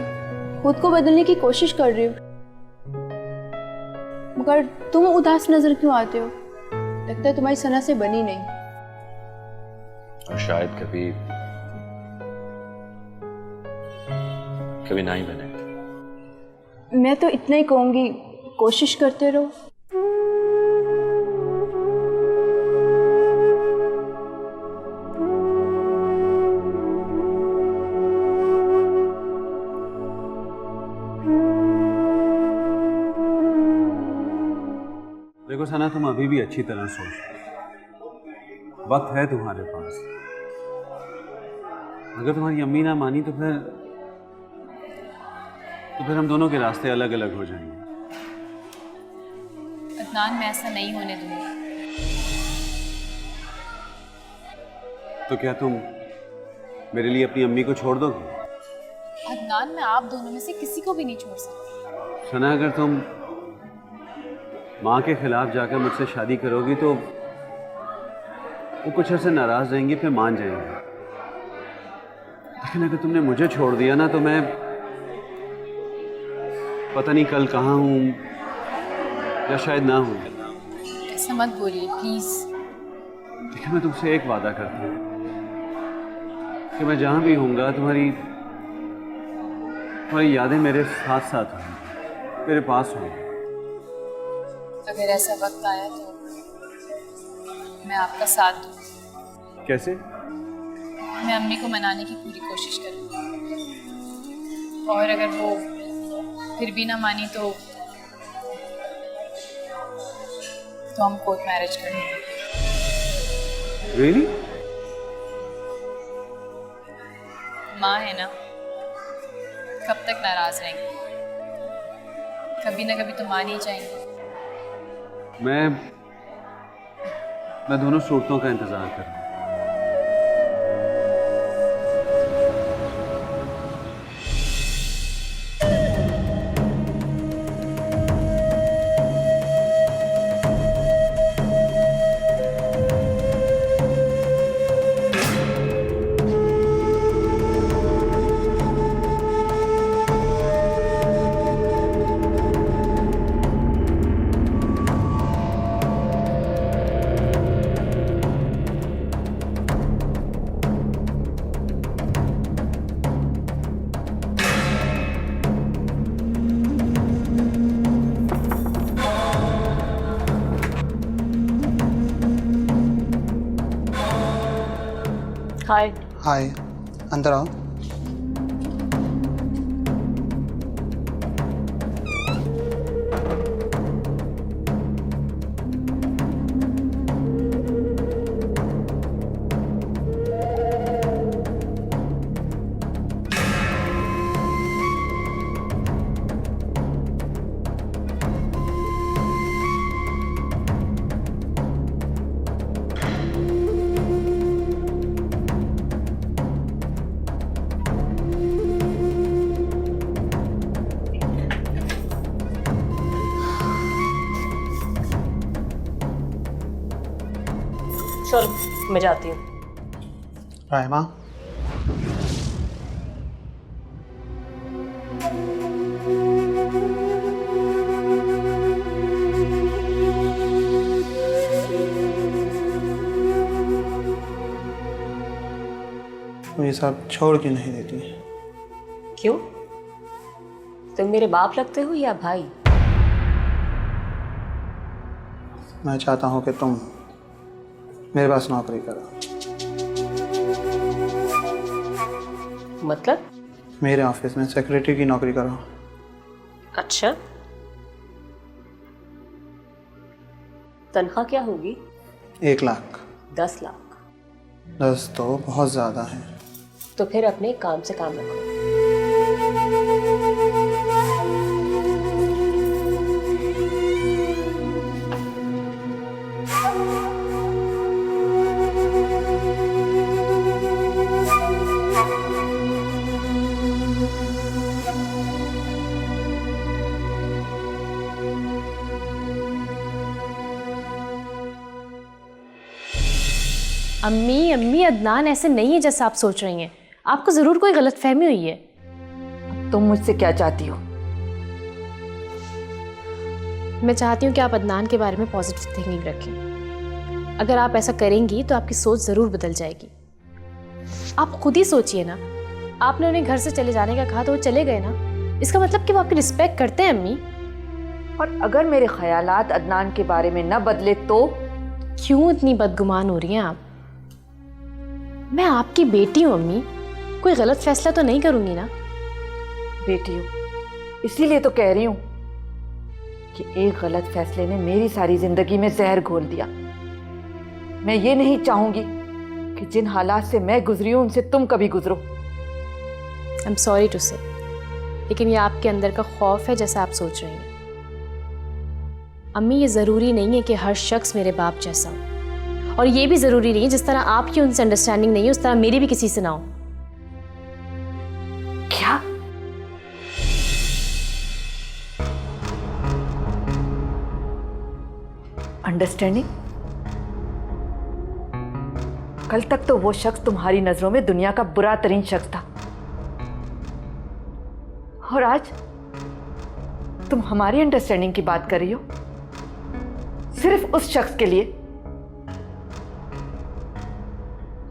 H: खुद को बदलने की कोशिश कर रही हूँ। मगर तुम उदास नजर क्यों आते हो? लगता है तुम्हारी सना से बनी नहीं।
F: और शायद कभी कभी ना ही बने।
H: मैं तो इतना ही कहूंगी, कोशिश करते रहो।
I: देखो सना, तुम अभी भी अच्छी तरह सोचो, वक्त है तुम्हारे पास। अगर तुम्हारी अम्मी ना मानी तो फिर हम दोनों के रास्ते अलग अलग हो जाएंगे।
H: अदनान, मैं ऐसा नहीं होने दूंगी।
I: तो क्या तुम मेरे लिए अपनी अम्मी को छोड़ दोगे?
H: अदनान, मैं आप दोनों में से किसी को भी नहीं छोड़ सकती।
I: सना, अगर तुम माँ के खिलाफ जाकर मुझसे शादी करोगी तो वो कुछ अर्से नाराज रहेंगी, फिर मान जाएंगी। लेकिन अगर तुमने मुझे छोड़ दिया ना, तो मैं पता नहीं कल कहाँ हूँ या शायद ना हूँ।
H: ऐसा मत बोलिए प्लीज।
I: देखिए, मैं तुमसे एक वादा करता हूँ कि मैं जहाँ भी होऊंगा तुम्हारी यादें मेरे साथ साथ होंगी, मेरे पास होंगी।
H: अगर ऐसा वक्त आया तो मैं आपका साथ दूँ।
I: कैसे?
H: मैं अम्मी को मनाने की पूरी कोशिश करूँगी, और अगर वो फिर भी ना मानी तो हम कोर्ट मैरिज करेंगे।
I: Really?
H: माँ है ना, कब तक नाराज रहेंगी? कभी ना कभी तो मान ही जाएंगे।
I: मैं दोनों सूरतों का इंतजार कर रहा हूँ।
B: हाय।
C: हाय, अंदर आओ।
B: चलो मैं जाती हूँ।
C: रायमा, ये सब छोड़ क्यों नहीं देती?
B: क्यों? तुम मेरे बाप लगते हो या भाई?
C: मैं चाहता हूँ कि तुम मेरे पास नौकरी करो।
B: मतलब?
C: मेरे ऑफिस में सेक्रेटरी की नौकरी करो।
B: अच्छा, तनख्वाह क्या होगी?
C: 1 लाख।
B: 10 लाख?
C: 10 तो बहुत ज़्यादा है।
B: तो फिर अपने काम से काम रखो।
G: अम्मी अम्मी, अदनान ऐसे नहीं है जैसा आप सोच रही हैं। आपको ज़रूर कोई गलतफहमी हुई है।
E: तुम मुझसे क्या चाहती हो?
G: मैं चाहती हूँ कि आप अदनान के बारे में पॉजिटिव थिंकिंग रखें। अगर आप ऐसा करेंगी तो आपकी सोच ज़रूर बदल जाएगी। आप खुद ही सोचिए ना, आपने उन्हें घर से चले जाने का कहा तो वो चले गए ना। इसका मतलब कि वो आपकी रिस्पेक्ट करते हैं अम्मी।
E: और अगर मेरे ख्यालात अदनान के बारे में न बदले तो?
G: क्यों इतनी बदगुमान हो रही हैं आप? मैं आपकी बेटी हूँ अम्मी, कोई गलत फैसला तो नहीं करूँगी ना।
E: बेटी हो, इसीलिए तो कह रही हूँ कि एक गलत फैसले ने मेरी सारी जिंदगी में जहर घोल दिया। मैं ये नहीं चाहूंगी कि जिन हालात से मैं गुजरी हूं उनसे तुम कभी गुजरो।
G: आई एम सॉरी टू से, लेकिन ये आपके अंदर का खौफ है जैसा आप सोच रही हैं। अम्मी, ये ज़रूरी नहीं है कि हर शख्स मेरे बाप जैसा हो, और ये भी ज़रूरी नहीं है जिस तरह आपकी उनसे अंडरस्टैंडिंग नहीं है उस तरह मेरी भी किसी से ना हो।
E: क्या? अंडरस्टैंडिंग? कल तक तो वो शख्स तुम्हारी नजरों में दुनिया का बुरा तरीन शख्स था, और आज तुम हमारी अंडरस्टैंडिंग की बात कर रही हो सिर्फ उस शख्स के लिए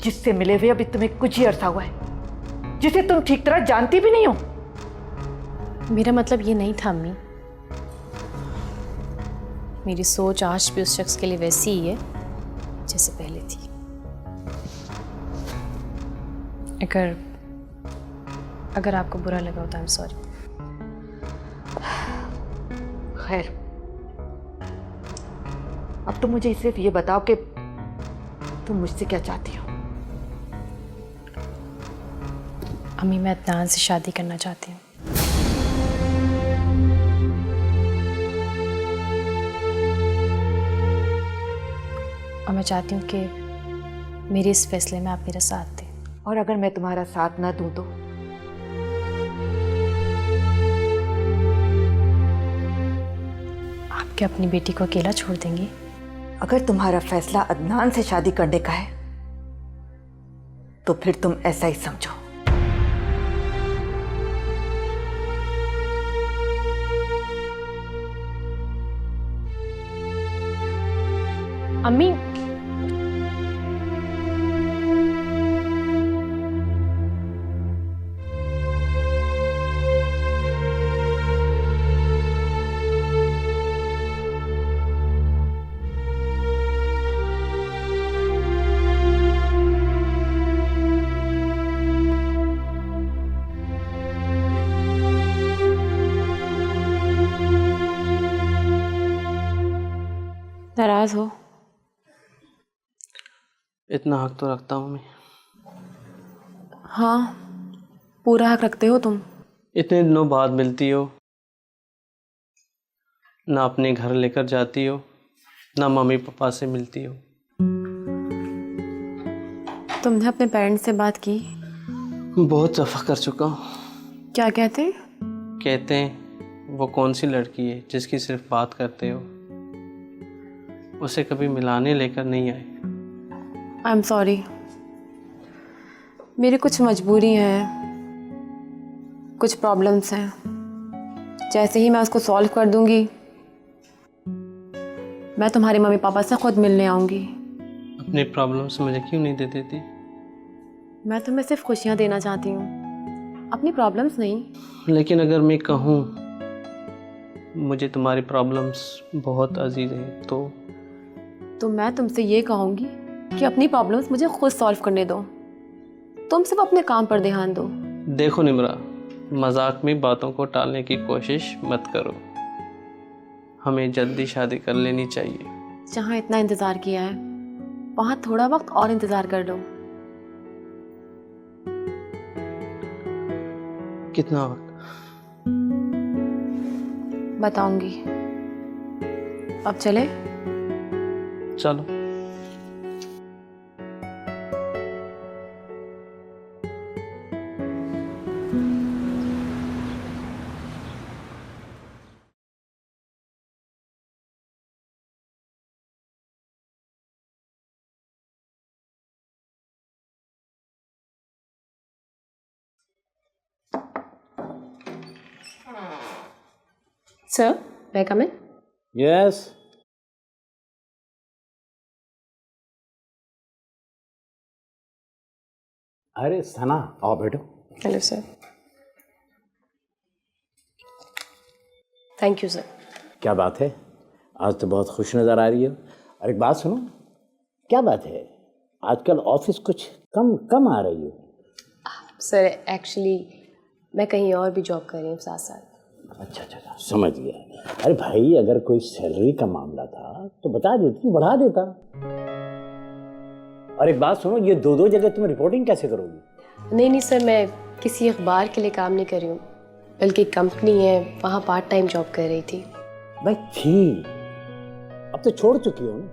E: जिससे मिले हुए अभी तुम्हें कुछ ही अरसा हुआ है, जिसे तुम ठीक तरह जानती भी नहीं हो।
G: मेरा मतलब ये नहीं था अम्मी। मेरी सोच आज भी उस शख्स के लिए वैसी ही है जैसे पहले थी। अगर आपको बुरा लगा हो तो आई एम सॉरी।
E: खैर, अब तुम मुझे सिर्फ ये बताओ कि तुम मुझसे क्या चाहती हो?
G: अम्मी, मैं अदनान से शादी करना चाहती हूँ। और मैं चाहती हूँ कि मेरे इस फैसले में आप मेरा साथ दें।
E: और अगर मैं तुम्हारा साथ ना दूं तो?
G: आप क्या अपनी बेटी को अकेला छोड़ देंगी?
E: अगर तुम्हारा फैसला अदनान से शादी करने का है तो फिर तुम ऐसा ही समझो।
G: अम्मी, नाराज हो?
K: इतना हक तो रखता हूँ मैं।
A: हाँ, पूरा हक रखते हो तुम।
K: इतने दिनों बाद मिलती हो, ना अपने घर लेकर जाती हो, ना मम्मी पापा से मिलती हो।
A: तुमने अपने पेरेंट्स से बात की?
K: बहुत दफा कर चुका हूँ।
A: क्या कहते?
K: कहते हैं वो कौन सी लड़की है जिसकी सिर्फ बात करते हो, उसे कभी मिलाने लेकर नहीं आए।
A: आई एम सॉरी, मेरी कुछ मजबूरी है, कुछ प्रॉब्लम्स हैं। जैसे ही मैं उसको सॉल्व कर दूंगी मैं तुम्हारे मम्मी पापा से खुद मिलने आऊँगी।
K: अपनी प्रॉब्लम्स मुझे क्यों नहीं दे देती?
A: मैं तुम्हें सिर्फ खुशियाँ देना चाहती हूँ, अपनी प्रॉब्लम्स नहीं।
K: लेकिन अगर मैं कहूँ मुझे तुम्हारी प्रॉब्लम्स बहुत अजीज हैं तो
A: मैं तुमसे ये कहूँगी कि अपनी प्रॉब्लम्स मुझे खुद सॉल्व करने दो। तुम सिर्फ अपने काम पर ध्यान दो।
K: देखो निम्रा, मजाक में बातों को टालने की कोशिश मत करो। हमें जल्दी शादी कर लेनी चाहिए।
A: जहाँ इतना इंतज़ार किया है वहाँ थोड़ा वक्त और इंतज़ार कर लो।
K: कितना वक्त?
A: बताऊंगी। अब चले?
K: चलो।
A: सर, मैं कम इन?
L: यस। अरे सना, आओ बैठो।
A: Hello sir. Thank you sir.
L: क्या बात है, आज तो बहुत खुश नजर आ रही हो। और एक बात सुनो, क्या बात है, आजकल ऑफिस कुछ कम कम आ रही हो?
A: सर एक्चुअली मैं कहीं और भी जॉब कर रही हूँ साथ साथ।
L: अच्छा, समझ गया। अरे भाई, अगर कोई सैलरी का मामला था तो बता देती, बढ़ा देता। और एक बात सुनो, ये दो जगह तुम रिपोर्टिंग कैसे करोगी?
A: नहीं सर, मैं किसी अखबार के लिए काम नहीं कर रही हूँ, बल्कि एक कंपनी है, वहाँ पार्ट टाइम जॉब कर रही थी।
L: भाई थी, अब तो छोड़ चुकी हो ना?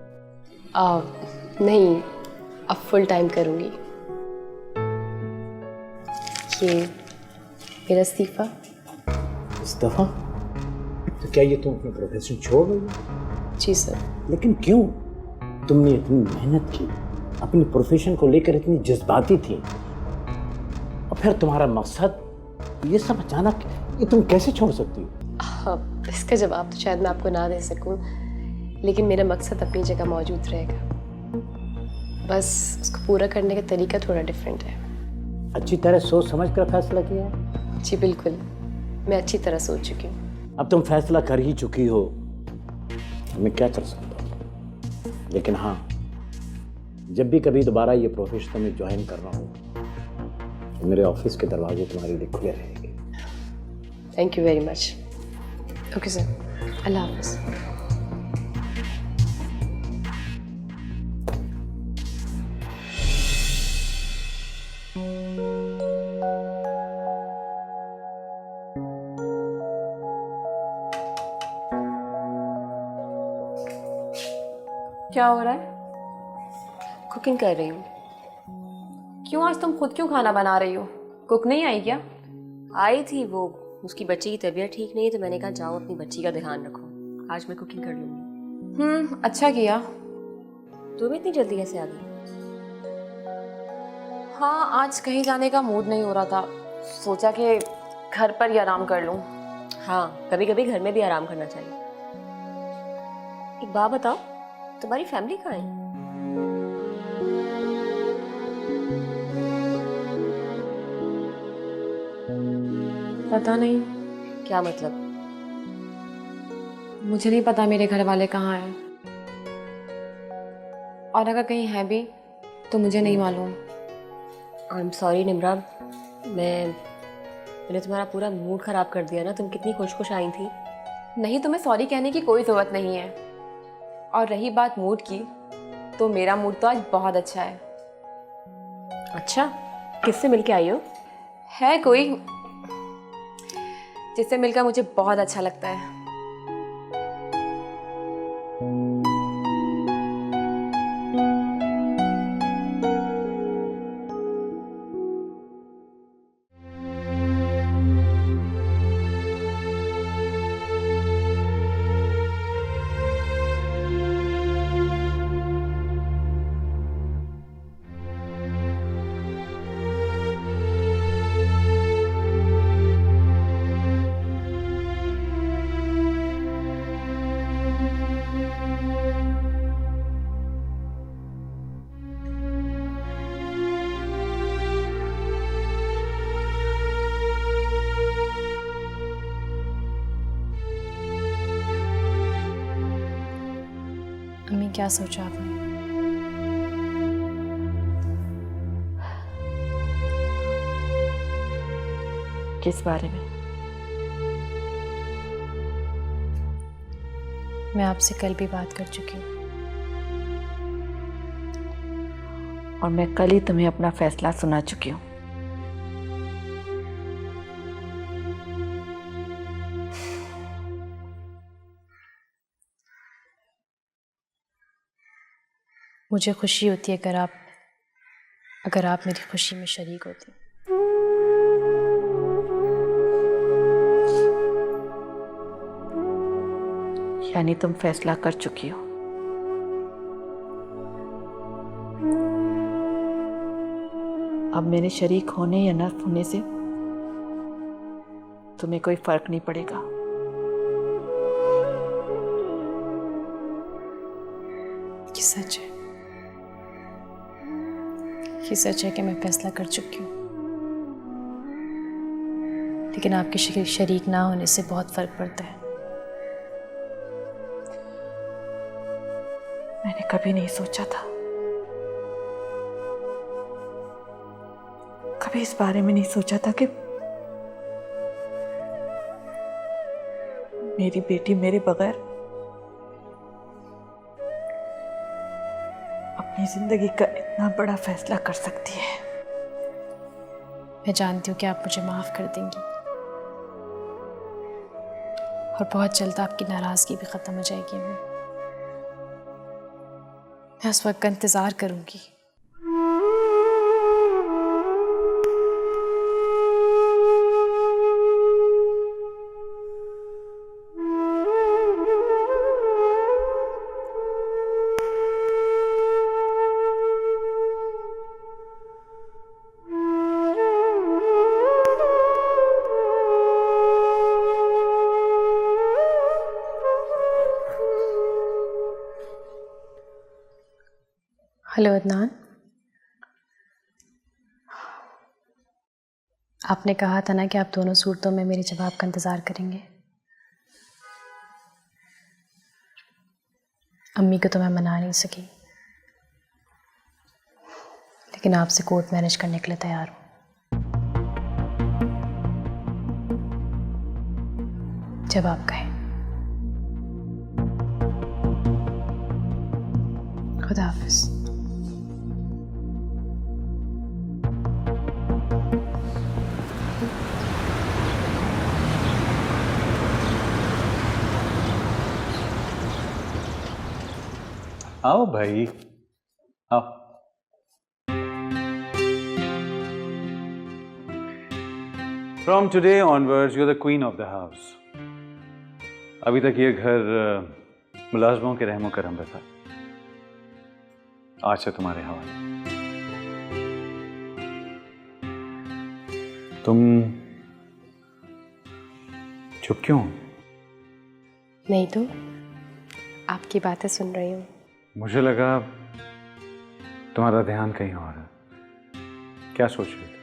A: नहीं, अब फुल टाइम करूँगी। ये मेरा इस्तीफा।
L: इस्तीफा? तो क्या ये तुम अपना प्रोफेशन छोड़ रही हो?
A: जी सर।
L: लेकिन क्यों? तुमने इतनी मेहनत की, अपनी प्रोफेशन को लेकर इतनी जज्बाती थी, और फिर तुम्हारा मकसद ये सब अचानक, ये तुम कैसे छोड़ सकती हो?
A: इसका जवाब तो शायद मैं आपको ना दे सकूं, लेकिन मेरा मकसद अपनी जगह मौजूद रहेगा, बस उसको पूरा करने का तरीका थोड़ा डिफरेंट है।
L: अच्छी तरह सोच समझ कर फैसला किया है?
A: जी बिल्कुल, मैं अच्छी तरह सोच चुकी हूँ।
L: अब तुम फैसला कर ही चुकी हो, मैं क्या कर सकता हूँ। लेकिन हाँ, जब भी कभी दोबारा ये प्रोफेशन में ज्वाइन करना हो तो मेरे ऑफिस के दरवाजे तुम्हारे लिए खुले रहेंगे।
A: Thank you very much. Okay sir, अल्लाह हाफिज़। क्या हो रहा है?
B: कुकिंग कर रही हूँ।
A: क्यों, आज तुम खुद क्यों खाना बना रही हो? कुक नहीं आई क्या?
B: आई थी वो, उसकी बच्ची की तबीयत ठीक नहीं है, तो मैंने कहा जाओ अपनी बच्ची का ध्यान रखो, आज मैं कुकिंग कर लूँगी।
A: अच्छा किया।
B: तुम इतनी जल्दी कैसे आ गई?
A: हाँ, आज कहीं जाने का मूड नहीं हो रहा था, सोचा कि घर पर ही आराम कर लूँ।
B: हाँ, कभी कभी घर में भी आराम करना चाहिए। एक बात बताओ, तुम्हारी फैमिली कहाँ है?
A: पता नहीं।
B: क्या मतलब?
A: मुझे नहीं पता मेरे घर वाले कहाँ हैं, और अगर कहीं है भी तो मुझे नहीं मालूम।
B: आई एम सॉरी निम्रा, मैंने तुम्हारा पूरा मूड खराब कर दिया ना। तुम कितनी खुश आई थी।
A: नहीं, तुम्हें सॉरी कहने की कोई ज़रूरत नहीं है। और रही बात मूड की, तो मेरा मूड तो आज बहुत अच्छा है।
B: अच्छा, किससे मिलके आई हो?
A: है कोई जिससे मिलकर मुझे बहुत अच्छा लगता है। अम्मी, क्या सोचा आपने?
E: किस बारे में?
G: मैं आपसे कल भी बात कर चुकी हूँ।
E: और मैं कल ही तुम्हें अपना फैसला सुना चुकी हूँ।
G: मुझे खुशी होती है अगर आप मेरी खुशी में शरीक होती।
E: यानी तुम फैसला कर चुकी हो। अब मेरे शरीक होने या न होने से तुम्हें कोई फर्क नहीं पड़ेगा।
G: ये सच है कि मैं फैसला कर चुकी हूँ, लेकिन आपके शरीक ना होने से बहुत फर्क पड़ता है।
E: मैंने कभी नहीं सोचा था, कभी इस बारे में नहीं सोचा था कि मेरी बेटी मेरे बगैर अपनी जिंदगी का इतना बड़ा फैसला कर सकती है।
G: मैं जानती हूँ कि आप मुझे माफ कर देंगी और बहुत जल्द आपकी नाराजगी भी खत्म हो जाएगी। मैं उस वक्त का इंतजार करूंगी। हेलो अदनान, आपने कहा था ना कि आप दोनों सूरतों में मेरे जवाब का इंतज़ार करेंगे। अम्मी को तो मैं मना नहीं सकी, लेकिन आपसे कोर्ट मैनेज करने के लिए तैयार हूँ। जब आप कहें। खुदा हाफिज़।
I: आओ भाई, आओ। From today onwards, you're the queen of the house. अभी तक ये घर मुलाजमों के रहमो करम पे था, आज से तुम्हारे हवाले। तुम चुप क्यों?
G: नहीं तो आपकी बातें सुन रही हूँ।
I: मुझे लगा तुम्हारा ध्यान कहीं और है। क्या सोच रही थी?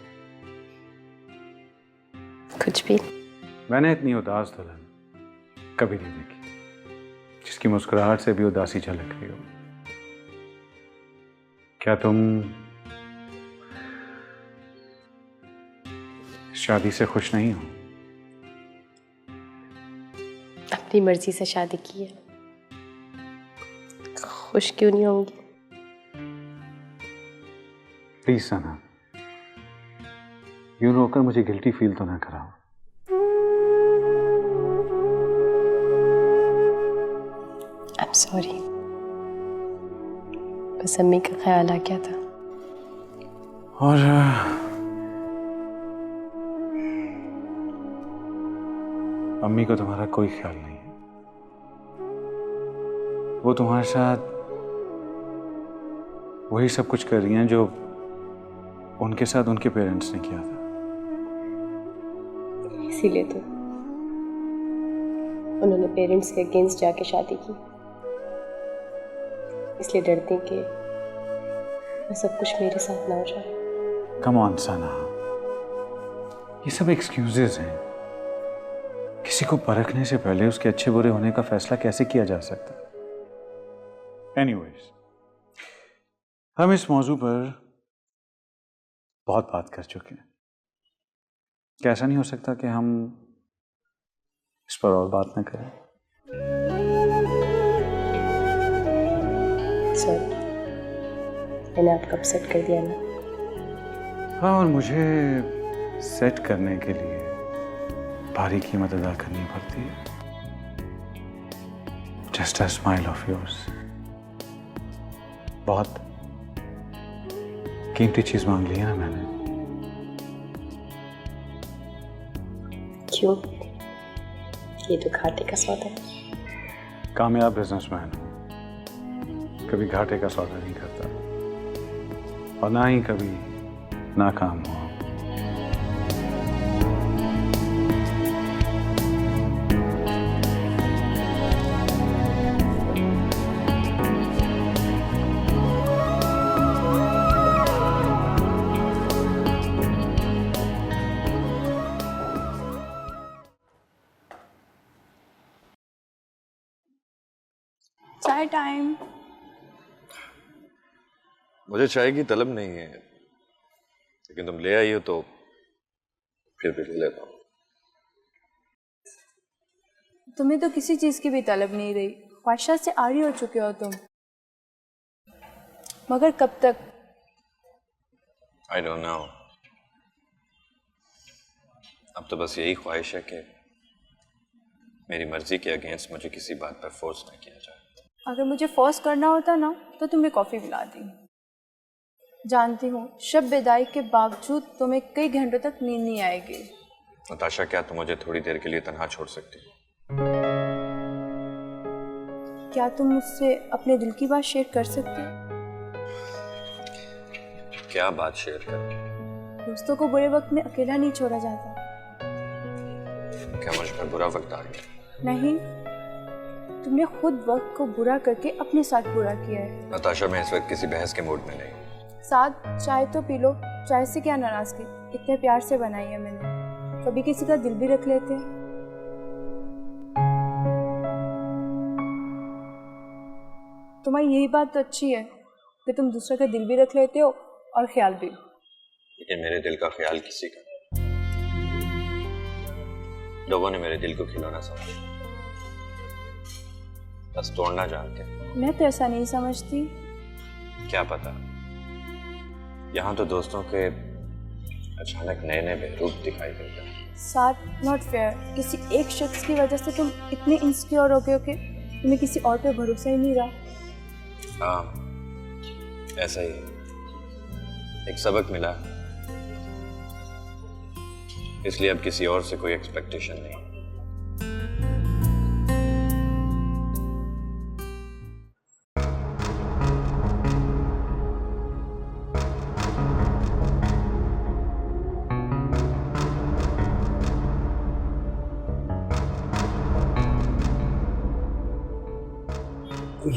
G: कुछ भी।
I: मैंने इतनी उदास दुल्हन कभी नहीं देखी, जिसकी मुस्कुराहट से भी उदासी झलक रही हो। क्या तुम शादी से खुश नहीं हो?
G: अपनी मर्जी से शादी की है, खुश क्यों नहीं होंगी?
I: प्लीज सना, यूं रोकर मुझे गिल्टी फील तो ना कराओ।
G: I'm sorry, बस अम्मी का ख्याल आ गया था।
I: और अम्मी को तुम्हारा कोई ख्याल नहीं है। वो तुम्हारे साथ वही सब कुछ कर रही हैं जो उनके साथ उनके पेरेंट्स ने किया था।
G: इसीलिए तो उन्होंने पेरेंट्स के अगेंस्ट जाके शादी की, इसलिए डरते हैं कि सब कुछ मेरे साथ ना हो जाए।
I: कम ऑन सना, ये सब एक्सक्यूजेस हैं। किसी को परखने से पहले उसके अच्छे बुरे होने का फैसला कैसे किया जा सकता? एनीवेज, हम इस मौजू पर बहुत बात कर चुके हैं। क्या ऐसा नहीं हो सकता कि हम इस पर और बात न करें?
G: सॉरी, मैंने आपको अपसेट कर दिया ना?
I: हाँ, और मुझे सेट करने के लिए भारी कीमत अदा करनी पड़ती है। Just a smile of yours. बहुत कीमती चीज मांग ली है ना मैंने।
G: क्यों? ये तो घाटे का सौदा है।
I: कामयाब बिजनेसमैन हूं, कभी घाटे का सौदा नहीं करता और ना ही कभी नाकाम हुआ।
H: चाय टाइम।
F: मुझे चाय की तलब नहीं है, लेकिन तुम ले आई हो तो फिर भी ले लेता हूँ।
H: तुम्हें तो किसी चीज की भी तलब नहीं रही, ख्वाहिशात से आरी हो चुके हो तुम। मगर कब तक?
F: I don't know। अब तो बस यही ख्वाहिश है कि मेरी मर्जी के अगेंस्ट मुझे किसी बात पर फोर्स न किया जाए।
H: अगर मुझे फोर्स करना होता ना तो तुम्हें कॉफ़ी पिलाती। जानती हूँ शब विदाई के बावजूद तुम्हें कई घंटों तक नींद नहीं आएगी।
F: नताशा, क्या तुम मुझे थोड़ी देर के लिए तन्हा छोड़ सकती हो?
H: क्या तुम मुझसे अपने दिल की बात शेयर कर सकते हो?
F: क्या बात शेयर कर?
H: दोस्तों को बुरे वक्त में अकेला नहीं छोड़ा जाता।
F: क्या मुझ पर बुरा वक्त आ गया?
H: नहीं, तुमने खुद वक्त को बुरा करके अपने साथ बुरा किया है।
F: नताशा, मैं इस वक्त किसी बहस के मूड में नहीं।
H: साथ चाय तो पी लो, चाय से क्या नाराजगी, इतने प्यार से बनाई है मैंने। कभी किसी का दिल भी रख लेते हैं। तुम्हारी यही बात तो अच्छी है कि तुम दूसरे का दिल भी रख लेते हो और ख्याल भी।
F: लेकिन मेरे दिल का ख्याल किसी का, लोगों ने मेरे दिल को खिलौना समझा, बस तोड़ना जानते हैं।
H: मैं तो ऐसा नहीं समझती।
F: क्या पता, यहाँ तो दोस्तों के अचानक नए नए बेरूप दिखाई देते हैं।
H: साथ नॉट फेयर, किसी एक शख्स की वजह से तुम इतने इंसिक्योर हो गए हो कि तुम्हें किसी और पे भरोसा ही नहीं रहा।
F: हाँ, ऐसा ही है। एक सबक मिला, इसलिए अब किसी और से कोई एक्सपेक्टेशन नहीं।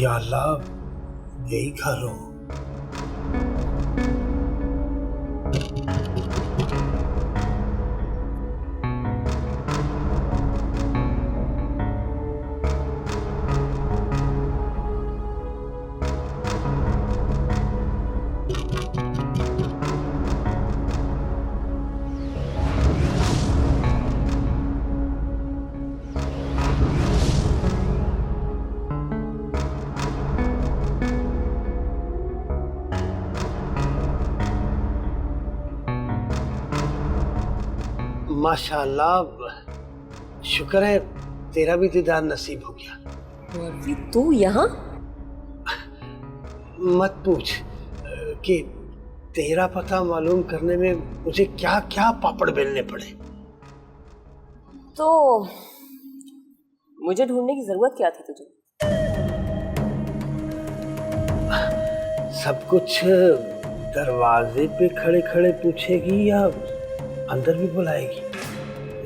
J: या अल्लाह, यही खा लो। माशाअल्लाह, शुक्र है तेरा भी दीदार नसीब हो गया।
B: तू यहाँ?
J: मत पूछ कि तेरा पता मालूम करने में मुझे क्या क्या पापड़ बेलने पड़े।
B: तो मुझे ढूंढने की जरूरत क्या थी तुझे?
J: सब कुछ दरवाजे पे खड़े खड़े पूछेगी या अंदर भी बुलाएगी?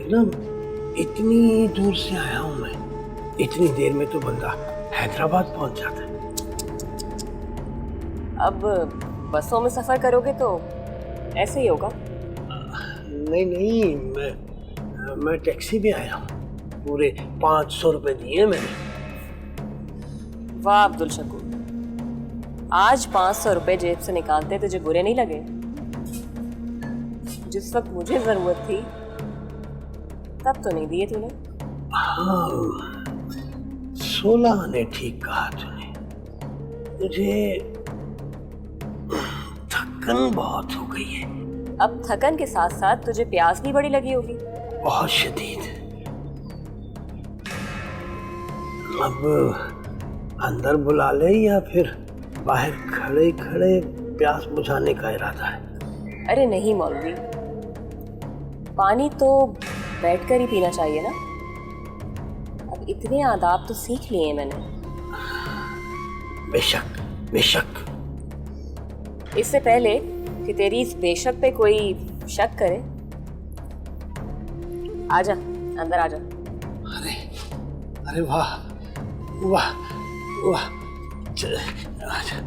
J: ना, इतनी दूर से आया हूं मैं, इतनी देर में तो बंदा हैदराबाद पहुंच जाता है।
B: अब बसों में सफर करोगे तो ऐसे ही होगा।
J: नहीं नहीं, मैं टैक्सी में आया हूँ। पूरे 500 रुपए दिए मैंने।
B: वाह अब्दुल शकूर, आज 500 रुपए जेब से निकालते तुझे बुरे नहीं लगे? जिस वक्त मुझे जरूरत थी तब तो नहीं दिए तूने।
J: हाँ, 16 ने ठीक कहा तूने। मुझे थकन बहुत हो गई है।
B: अब थकन के साथ साथ तुझे प्यास भी बड़ी लगी होगी।
J: बहुत शदीद। अब अंदर बुला ले या फिर बाहर खड़े खड़े प्यास बुझाने का इरादा है?
B: अरे नहीं मौलवी, पानी तो बैठकर ही पीना चाहिए ना। अब इतने आदाब तो सीख लिए मैंने।
J: बेशक बेशक।
B: इससे पहले कि तेरी इस बेशक पे कोई शक करे, आजा अंदर आजा।
J: अरे अरे वाह वाह वाह, आजा।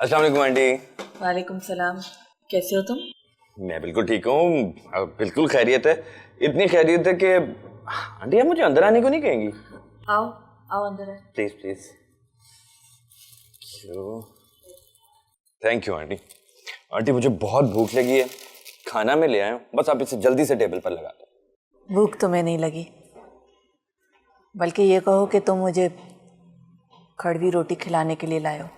F: अस्सलाम वालेकुम आंटी।
E: वालेकुम सलाम। कैसे हो तुम?
F: मैं बिल्कुल ठीक हूँ, बिल्कुल खैरियत है। इतनी खैरियत है कि आंटी आप मुझे अंदर आने को नहीं कहेंगी?
E: आओ आओ अंदर है।
F: Please please. क्यों? Thank you aunty. आंटी मुझे बहुत भूख लगी है, खाना मैं ले आया हूँ, बस आप इसे जल्दी से टेबल पर लगा दो।
E: भूख तुम्हें नहीं लगी, बल्कि ये कहो कि तुम मुझे कड़वी रोटी खिलाने के लिए लाए हो।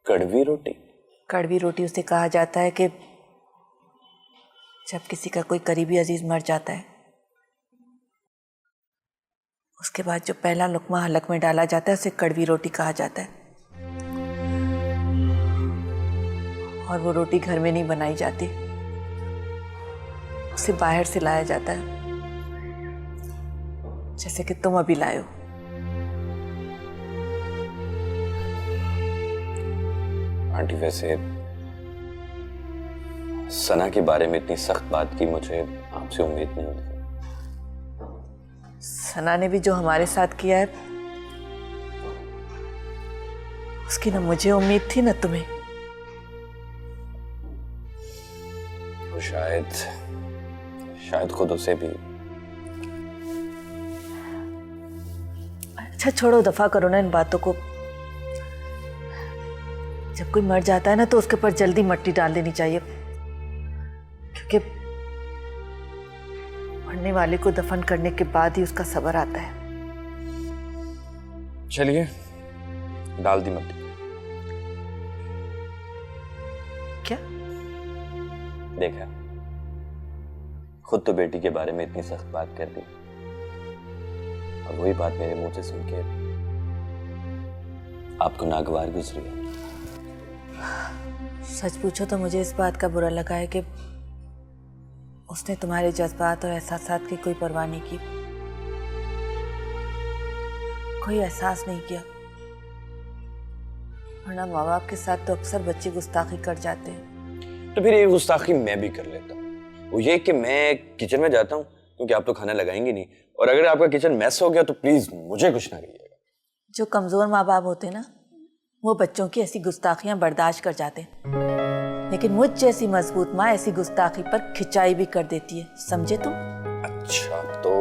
F: कड़वी रोटी?
E: कड़वी रोटी उसे कहा जाता है कि जब किसी का कोई करीबी अजीज मर जाता है, उसके बाद जो पहला लुकमा हलक में डाला जाता है उसे कड़वी रोटी कहा जाता है। और वो रोटी घर में नहीं बनाई जाती, उसे बाहर से लाया जाता है, जैसे कि तुम अभी लाए हो।
F: आंटी वैसे सना के बारे में इतनी सख्त बात की मुझे आपसे उम्मीद नहीं थी।
E: सना ने भी जो हमारे साथ किया है उसकी ना मुझे उम्मीद थी ना तुम्हें।
F: वो शायद खुद उसे भी।
E: अच्छा छोड़ो, दफा करो ना इन बातों को। जब कोई मर जाता है ना तो उसके ऊपर जल्दी मट्टी डाल देनी चाहिए, क्योंकि मरने वाले को दफन करने के बाद ही उसका सब्र आता है।
F: चलिए डाल दी मट्टी।
E: क्या?
F: देखा, खुद तो बेटी के बारे में इतनी सख्त बात कर दी और वही बात मेरे मुंह से सुन के आपको नागवार गुजरी है।
E: सच पूछो तो मुझे इस बात का बुरा लगा है कि उसने तुम्हारे जज्बात और एहसासात की कोई परवाह नहीं की, कोई एहसास नहीं किया। वरना माँ बाप के साथ तो अक्सर बच्चे गुस्ताखी कर जाते हैं।
F: तो फिर ये गुस्ताखी मैं भी कर लेता हूँ। वो ये कि मैं किचन में जाता हूँ क्योंकि आप तो खाना लगाएंगे नहीं, और अगर आपका किचन मैस हो गया तो प्लीज मुझे कुछ ना कहिएगा।
E: जो कमजोर माँ बाप होते हैं ना, वो बच्चों की ऐसी गुस्ताखियां बर्दाश्त कर जाते हैं, लेकिन मुझ जैसी मजबूत माँ ऐसी गुस्ताखी पर खिंचाई भी कर देती है। समझे तुम?
F: अच्छा तो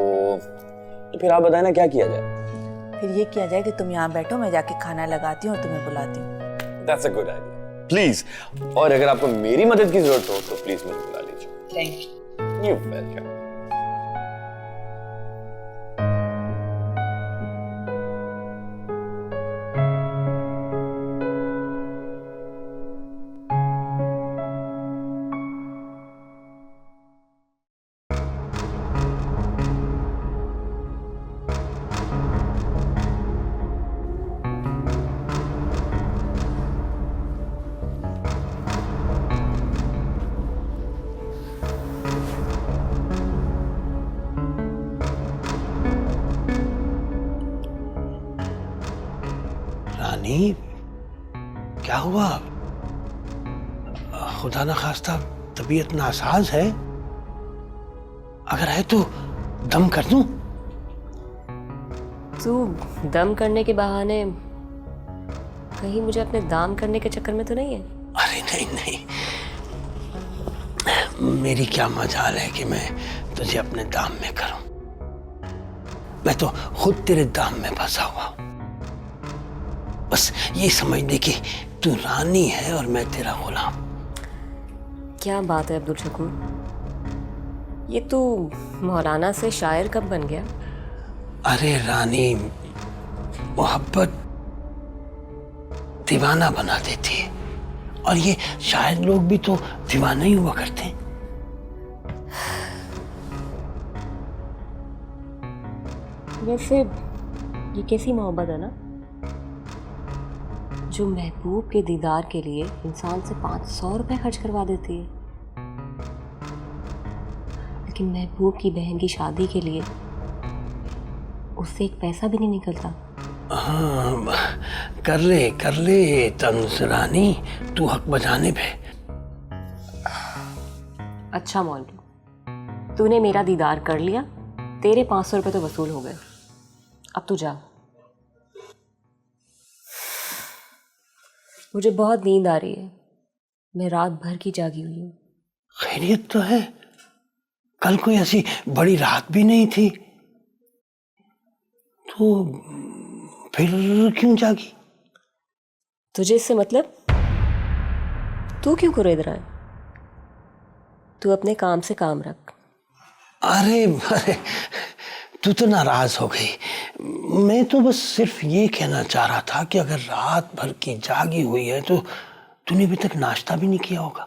F: फिर आप बताएं ना क्या किया जाए?
E: फिर ये किया जाए कि तुम यहाँ बैठो, मैं जाके खाना लगाती हूँ और तुम्हें बुलाती हूँ।
F: That's a good idea. Please, और अगर आपको मेरी मदद की जरूरत हो तो प्लीज मुझे बुला लीजिए।
E: Thank you.
F: You're welcome.
J: रानी, क्या हुआ? खुदा न खास्ता तबीयत नासाज है? अगर है तो दम कर दूं?
B: तू दम करने के बहाने कहीं मुझे अपने दाम करने के चक्कर में तो नहीं है?
J: अरे नहीं नहीं, मेरी क्या मजाल है कि मैं तुझे अपने दाम में करूं। मैं तो खुद तेरे दाम में फंसा हुआ। बस ये समझ ले कि तू रानी है और मैं तेरा गुलाम।
B: क्या बात है अब्दुल शकूर, ये तू मौलाना से शायर कब बन गया?
J: अरे रानी, मोहब्बत दीवाना बना देती है, और ये शायर लोग भी तो दीवाना ही हुआ करते हैं।
B: वैसे ये कैसी मोहब्बत है ना, जो महबूब के दीदार के लिए इंसान से 500 रुपए खर्च करवा देती है, लेकिन महबूब की बहन की शादी के लिए उससे एक पैसा भी नहीं निकलता।
J: हाँ, कर ले तनुज रानी, तू हक बजाने पे।
B: अच्छा मौलवी, तूने मेरा दीदार कर लिया, तेरे 500 रुपए तो वसूल हो गए, अब तू जा। मुझे बहुत नींद आ रही है, मैं रात भर की जागी हुई हूँ।
J: खैरियत तो है? कल कोई ऐसी बड़ी रात भी नहीं थी, तो फिर क्यों जागी?
B: तुझे इससे मतलब? तू क्यों कुरेद रहा है? तू अपने काम से काम रख।
J: अरे अरे, तू तो नाराज हो गई। मैं तो बस सिर्फ ये कहना चाह रहा था कि अगर रात भर की जागी हुई है तो तूने अभी तक नाश्ता भी नहीं किया होगा,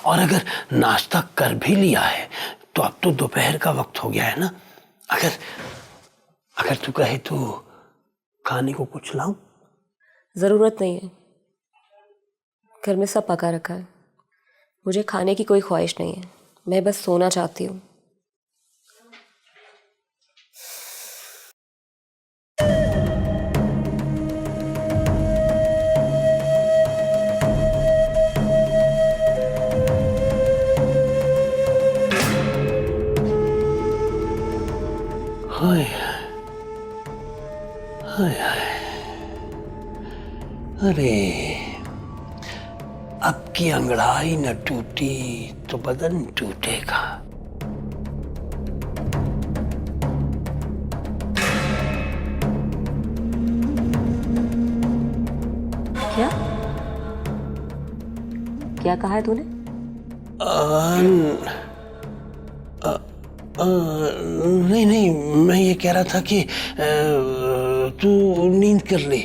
J: और अगर नाश्ता कर भी लिया है तो अब तो दोपहर का वक्त हो गया है ना। अगर अगर तू कहे तो खाने को कुछ लाऊं?
B: जरूरत नहीं है, घर में सब पका रखा है। मुझे खाने की कोई ख्वाहिश नहीं है, मैं बस सोना चाहती हूँ।
J: हाय हाय हाय, अरे अब की अंगड़ाई न टूटी तो बदन टूटेगा।
B: क्या क्या कहा है तूने?
J: नहीं नहीं, मैं ये कह रहा था कि तू नींद कर ले,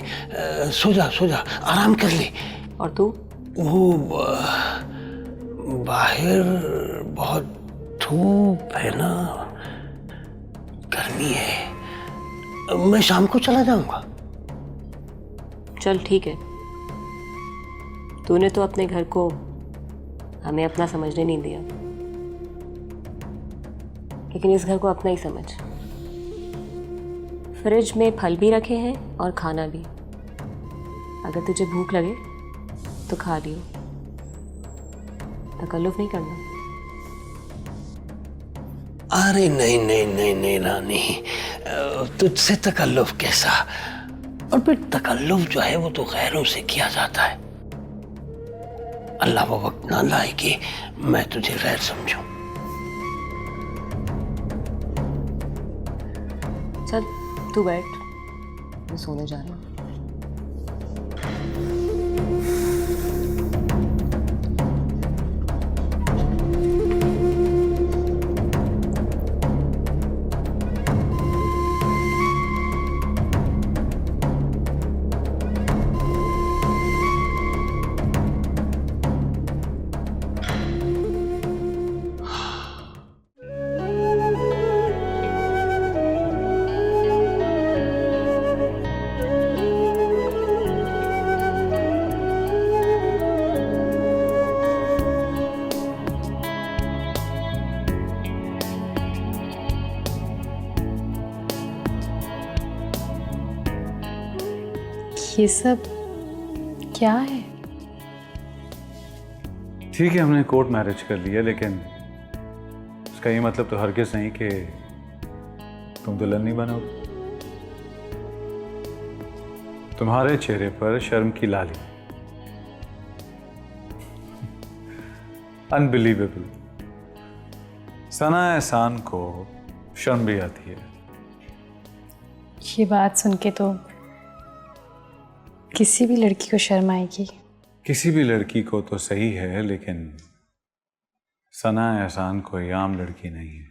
J: सो जा सो जा, आराम कर ले।
B: और तू?
J: वो बाहर बहुत धूप है ना, गर्मी है, मैं शाम को चला जाऊंगा।
B: चल ठीक है, तूने तो अपने घर को हमें अपना समझने नहीं दिया, लेकिन इस घर को अपना ही समझ। फ्रिज में फल भी रखे हैं और खाना भी, अगर तुझे भूख लगे तो खा लियो, तकल्लुफ नहीं करना।
J: अरे नहीं नहीं नहीं नहीं रानी, तुझसे तकल्लुफ कैसा? और फिर तकल्लुफ जो है वो तो गैरों से किया जाता है। अल्लाह वो वक्त ना लाए कि मैं तुझे गैर समझूं।
B: चल तू बैठ, मैं सोने जा रही हूँ।
G: ये सब क्या है?
I: ठीक है, हमने कोर्ट मैरिज कर लिया, लेकिन इसका ये मतलब तो हरगिज़ नहीं कि तुम दुल्हन नहीं बनोगे। तुम्हारे चेहरे पर शर्म की लाली, अनबिलीवेबल। सना एहसान को शर्म भी आती है।
G: ये बात सुन के तो किसी भी लड़की को शर्म आएगी।
I: किसी भी लड़की को तो सही है, लेकिन सना एहसान कोई आम लड़की नहीं है।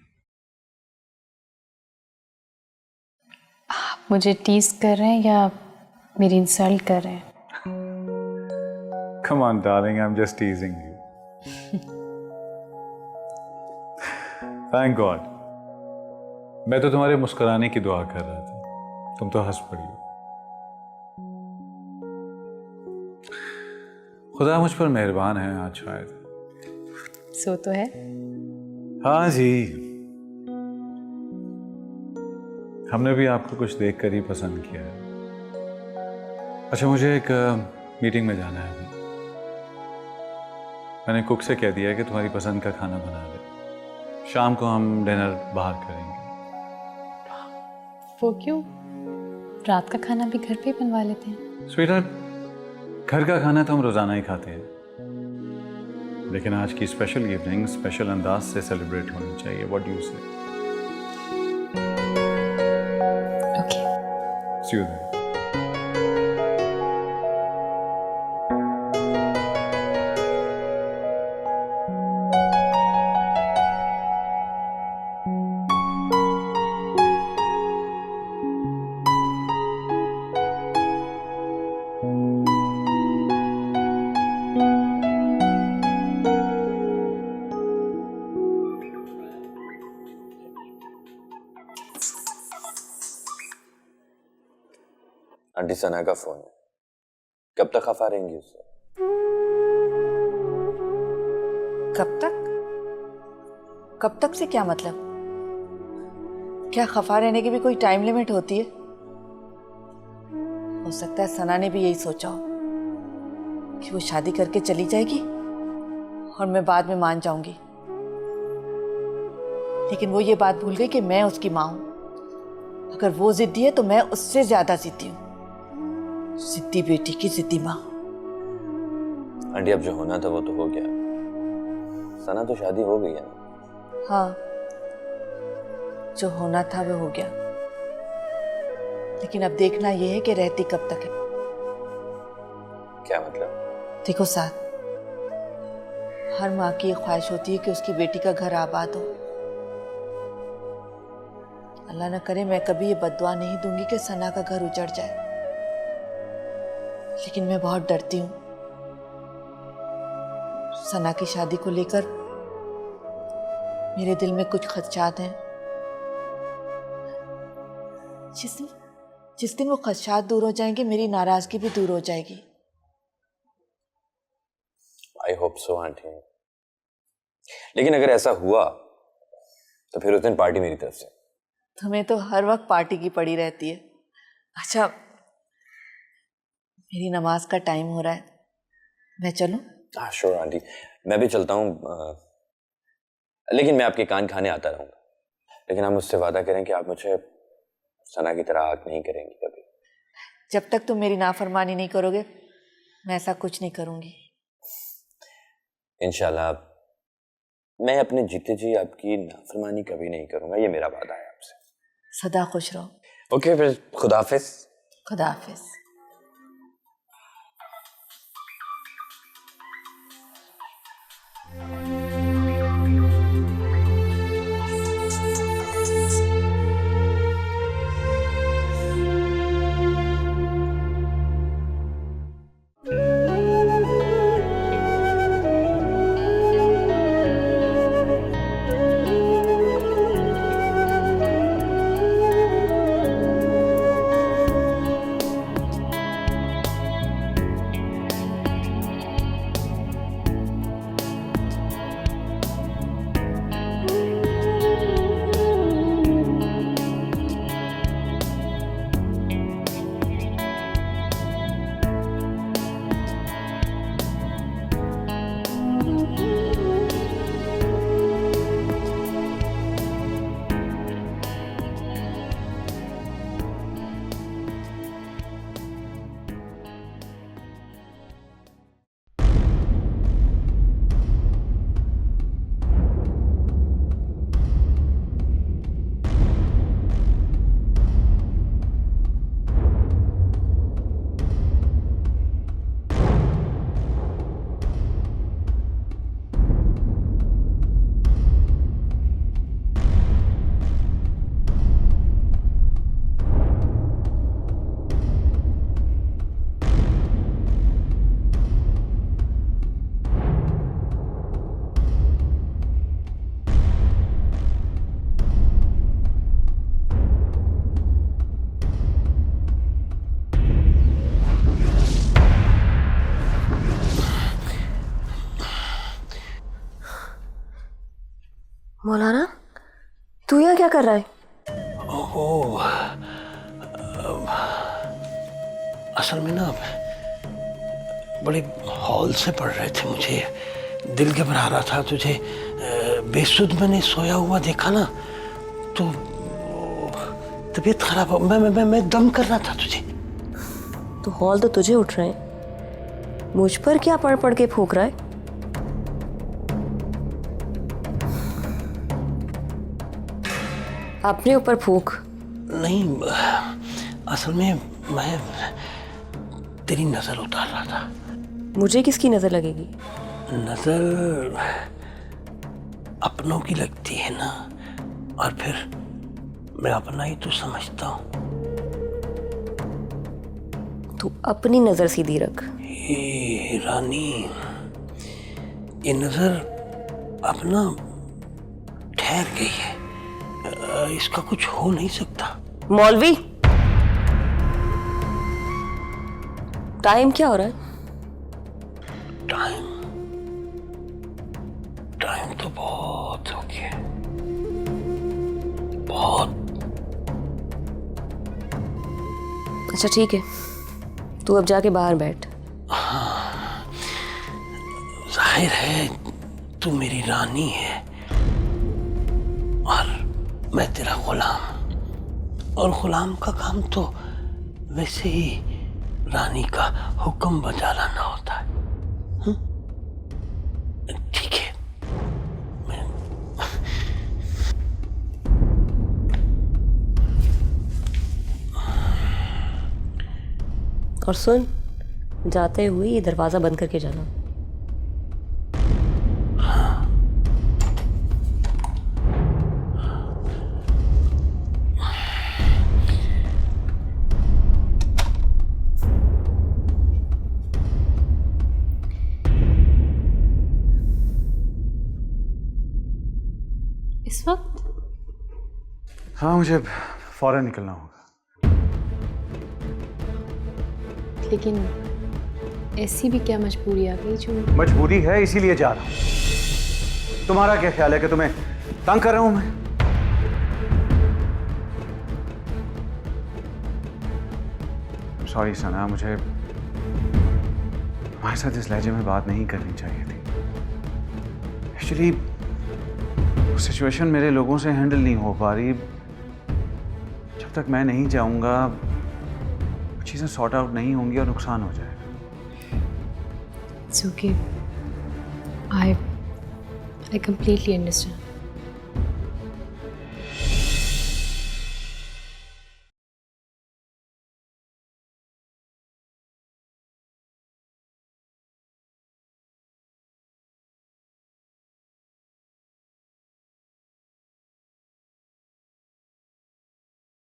G: आप मुझे टीज कर रहे हैं या मेरी इंसल्ट कर रहे हैं?
I: Come on, darling, I'm just teasing you. Thank God. मैं तो तुम्हारे मुस्कुराने की दुआ कर रहा था, तुम तो हंस पड़ी हो। खुदा मुझ पर मेहरबान है आज शायद।
G: सो तो है।
I: हाँ जी, हमने भी आपको कुछ देखकर ही पसंद किया है। अच्छा, मुझे एक मीटिंग में जाना है अभी। मैंने कुक से कह दिया है कि तुम्हारी पसंद का खाना बना दे। शाम को हम डिनर बाहर करेंगे।
G: वो क्यों? रात का खाना भी घर पे ही बनवा लेते हैं।
I: स्वीटहार्ट, घर का खाना तो हम रोजाना ही खाते हैं, लेकिन आज की स्पेशल इवनिंग स्पेशल अंदाज से सेलिब्रेट होनी चाहिए। What do you say?
G: Okay.
I: See you there.
F: Aunty Sana का फोन है, कब तक खफा रहेंगी उससे?
E: कब तक? कब तक से क्या मतलब? क्या खफा रहने की भी कोई टाइम लिमिट होती है? हो सकता है सना ने भी यही सोचा हो कि वो शादी करके चली जाएगी और मैं बाद में मान जाऊंगी, लेकिन वो ये बात भूल गई कि मैं उसकी माँ हूं। अगर वो जिद्दी है तो मैं उससे ज्यादा जिद्दी हूं। जिद्दी बेटी की जिद्दी माँ।
F: आंटी अब जो होना था वो तो हो गया। सना तो शादी हो गई है ना?
E: हाँ, जो होना था वो हो गया, लेकिन अब देखना यह है कि रहती कब तक है।
F: क्या मतलब?
E: देखो साथ, हर माँ की ये ख्वाहिश होती है कि उसकी बेटी का घर आबाद हो। अल्लाह न करे मैं कभी ये बद्दुआ नहीं दूंगी कि सना का घर उजड़ जाए, लेकिन मैं बहुत डरती हूँ। सना की शादी को लेकर मेरे दिल में कुछ खदशात हैं। जिस दिन वो खदशात दूर हो जाएंगे, मेरी नाराजगी भी दूर हो जाएगी।
F: I hope so aunty. लेकिन अगर ऐसा हुआ तो फिर उस दिन पार्टी मेरी तरफ से।
E: तुम्हें तो हर वक्त पार्टी की पड़ी रहती है। अच्छा, मेरी नमाज का टाइम हो रहा है, मैं चलूं?
F: हाँ श्योर आंटी, मैं भी चलता हूँ, लेकिन मैं आपके कान खाने आता रहूंगा। लेकिन आप मुझसे वादा करें कि आप मुझे सना की तरह आग नहीं करेंगी कभी।
E: जब तक तुम मेरी नाफरमानी नहीं करोगे, मैं ऐसा कुछ नहीं करूंगी।
F: इंशाल्लाह मैं अपने जीते जी आपकी नाफरमानी कभी नहीं करूंगा, ये मेरा वादा है आपसे।
E: सदा खुश रहो।
F: ओके, फिर खुदा हाफिज।
E: खुदा हाफिज।
B: मौलाना, तू यहाँ क्या कर रहा है?
L: ओह, असल में ना बड़े हौल से पड़ रहे थे, मुझे दिल घबरा रहा था। तुझे बेसुध मैंने सोया हुआ देखा ना, तो तबीयत खराब हो, मैं दम कर रहा था तुझे।
B: तो हौल तो तुझे उठ रहे हैं, मुझ पर क्या पढ़ पढ़ के फूंक रहा है? अपने ऊपर फूंक।
J: नहीं, असल में मैं तेरी नजर उतार रहा था।
B: मुझे किसकी नजर लगेगी?
J: नजर अपनों की लगती है ना, और फिर मैं अपना ही तो समझता हूँ।
B: तू अपनी नजर सीधी रख।
J: हे रानी, ये नजर अपना ठहर गई है, इसका कुछ हो नहीं सकता।
B: मौलवी, टाइम क्या हो रहा है?
J: टाइम तो बहुत हो गया, बहुत।
B: अच्छा ठीक है, तू अब जाके बाहर बैठ।
J: जाहिर है तू मेरी रानी है और मैं तेरा गुलाम, और गुलाम का काम तो वैसे ही रानी का हुक्म बजा लाना होता है। ठीक है,
B: और सुन, जाते हुए ये दरवाजा बंद करके जाना।
G: इस वक्त?
I: हाँ, मुझे फौरन निकलना होगा।
G: लेकिन ऐसी भी क्या मजबूरी आ गई जो?
I: मजबूरी है, इसीलिए जा रहा हूं। तुम्हारा क्या ख्याल है कि तुम्हें तंग कर रहा हूं मैं? सॉरी सना, मुझे तुम्हारे साथ इस लहजे में बात नहीं करनी चाहिए थी। एक्चुअली सिचुएशन मेरे लोगों से हैंडल नहीं हो पा रही। जब तक मैं नहीं जाऊंगा चीज़ें सॉर्ट आउट नहीं होंगी और नुकसान हो जाएगा।
G: It's okay. I completely understand.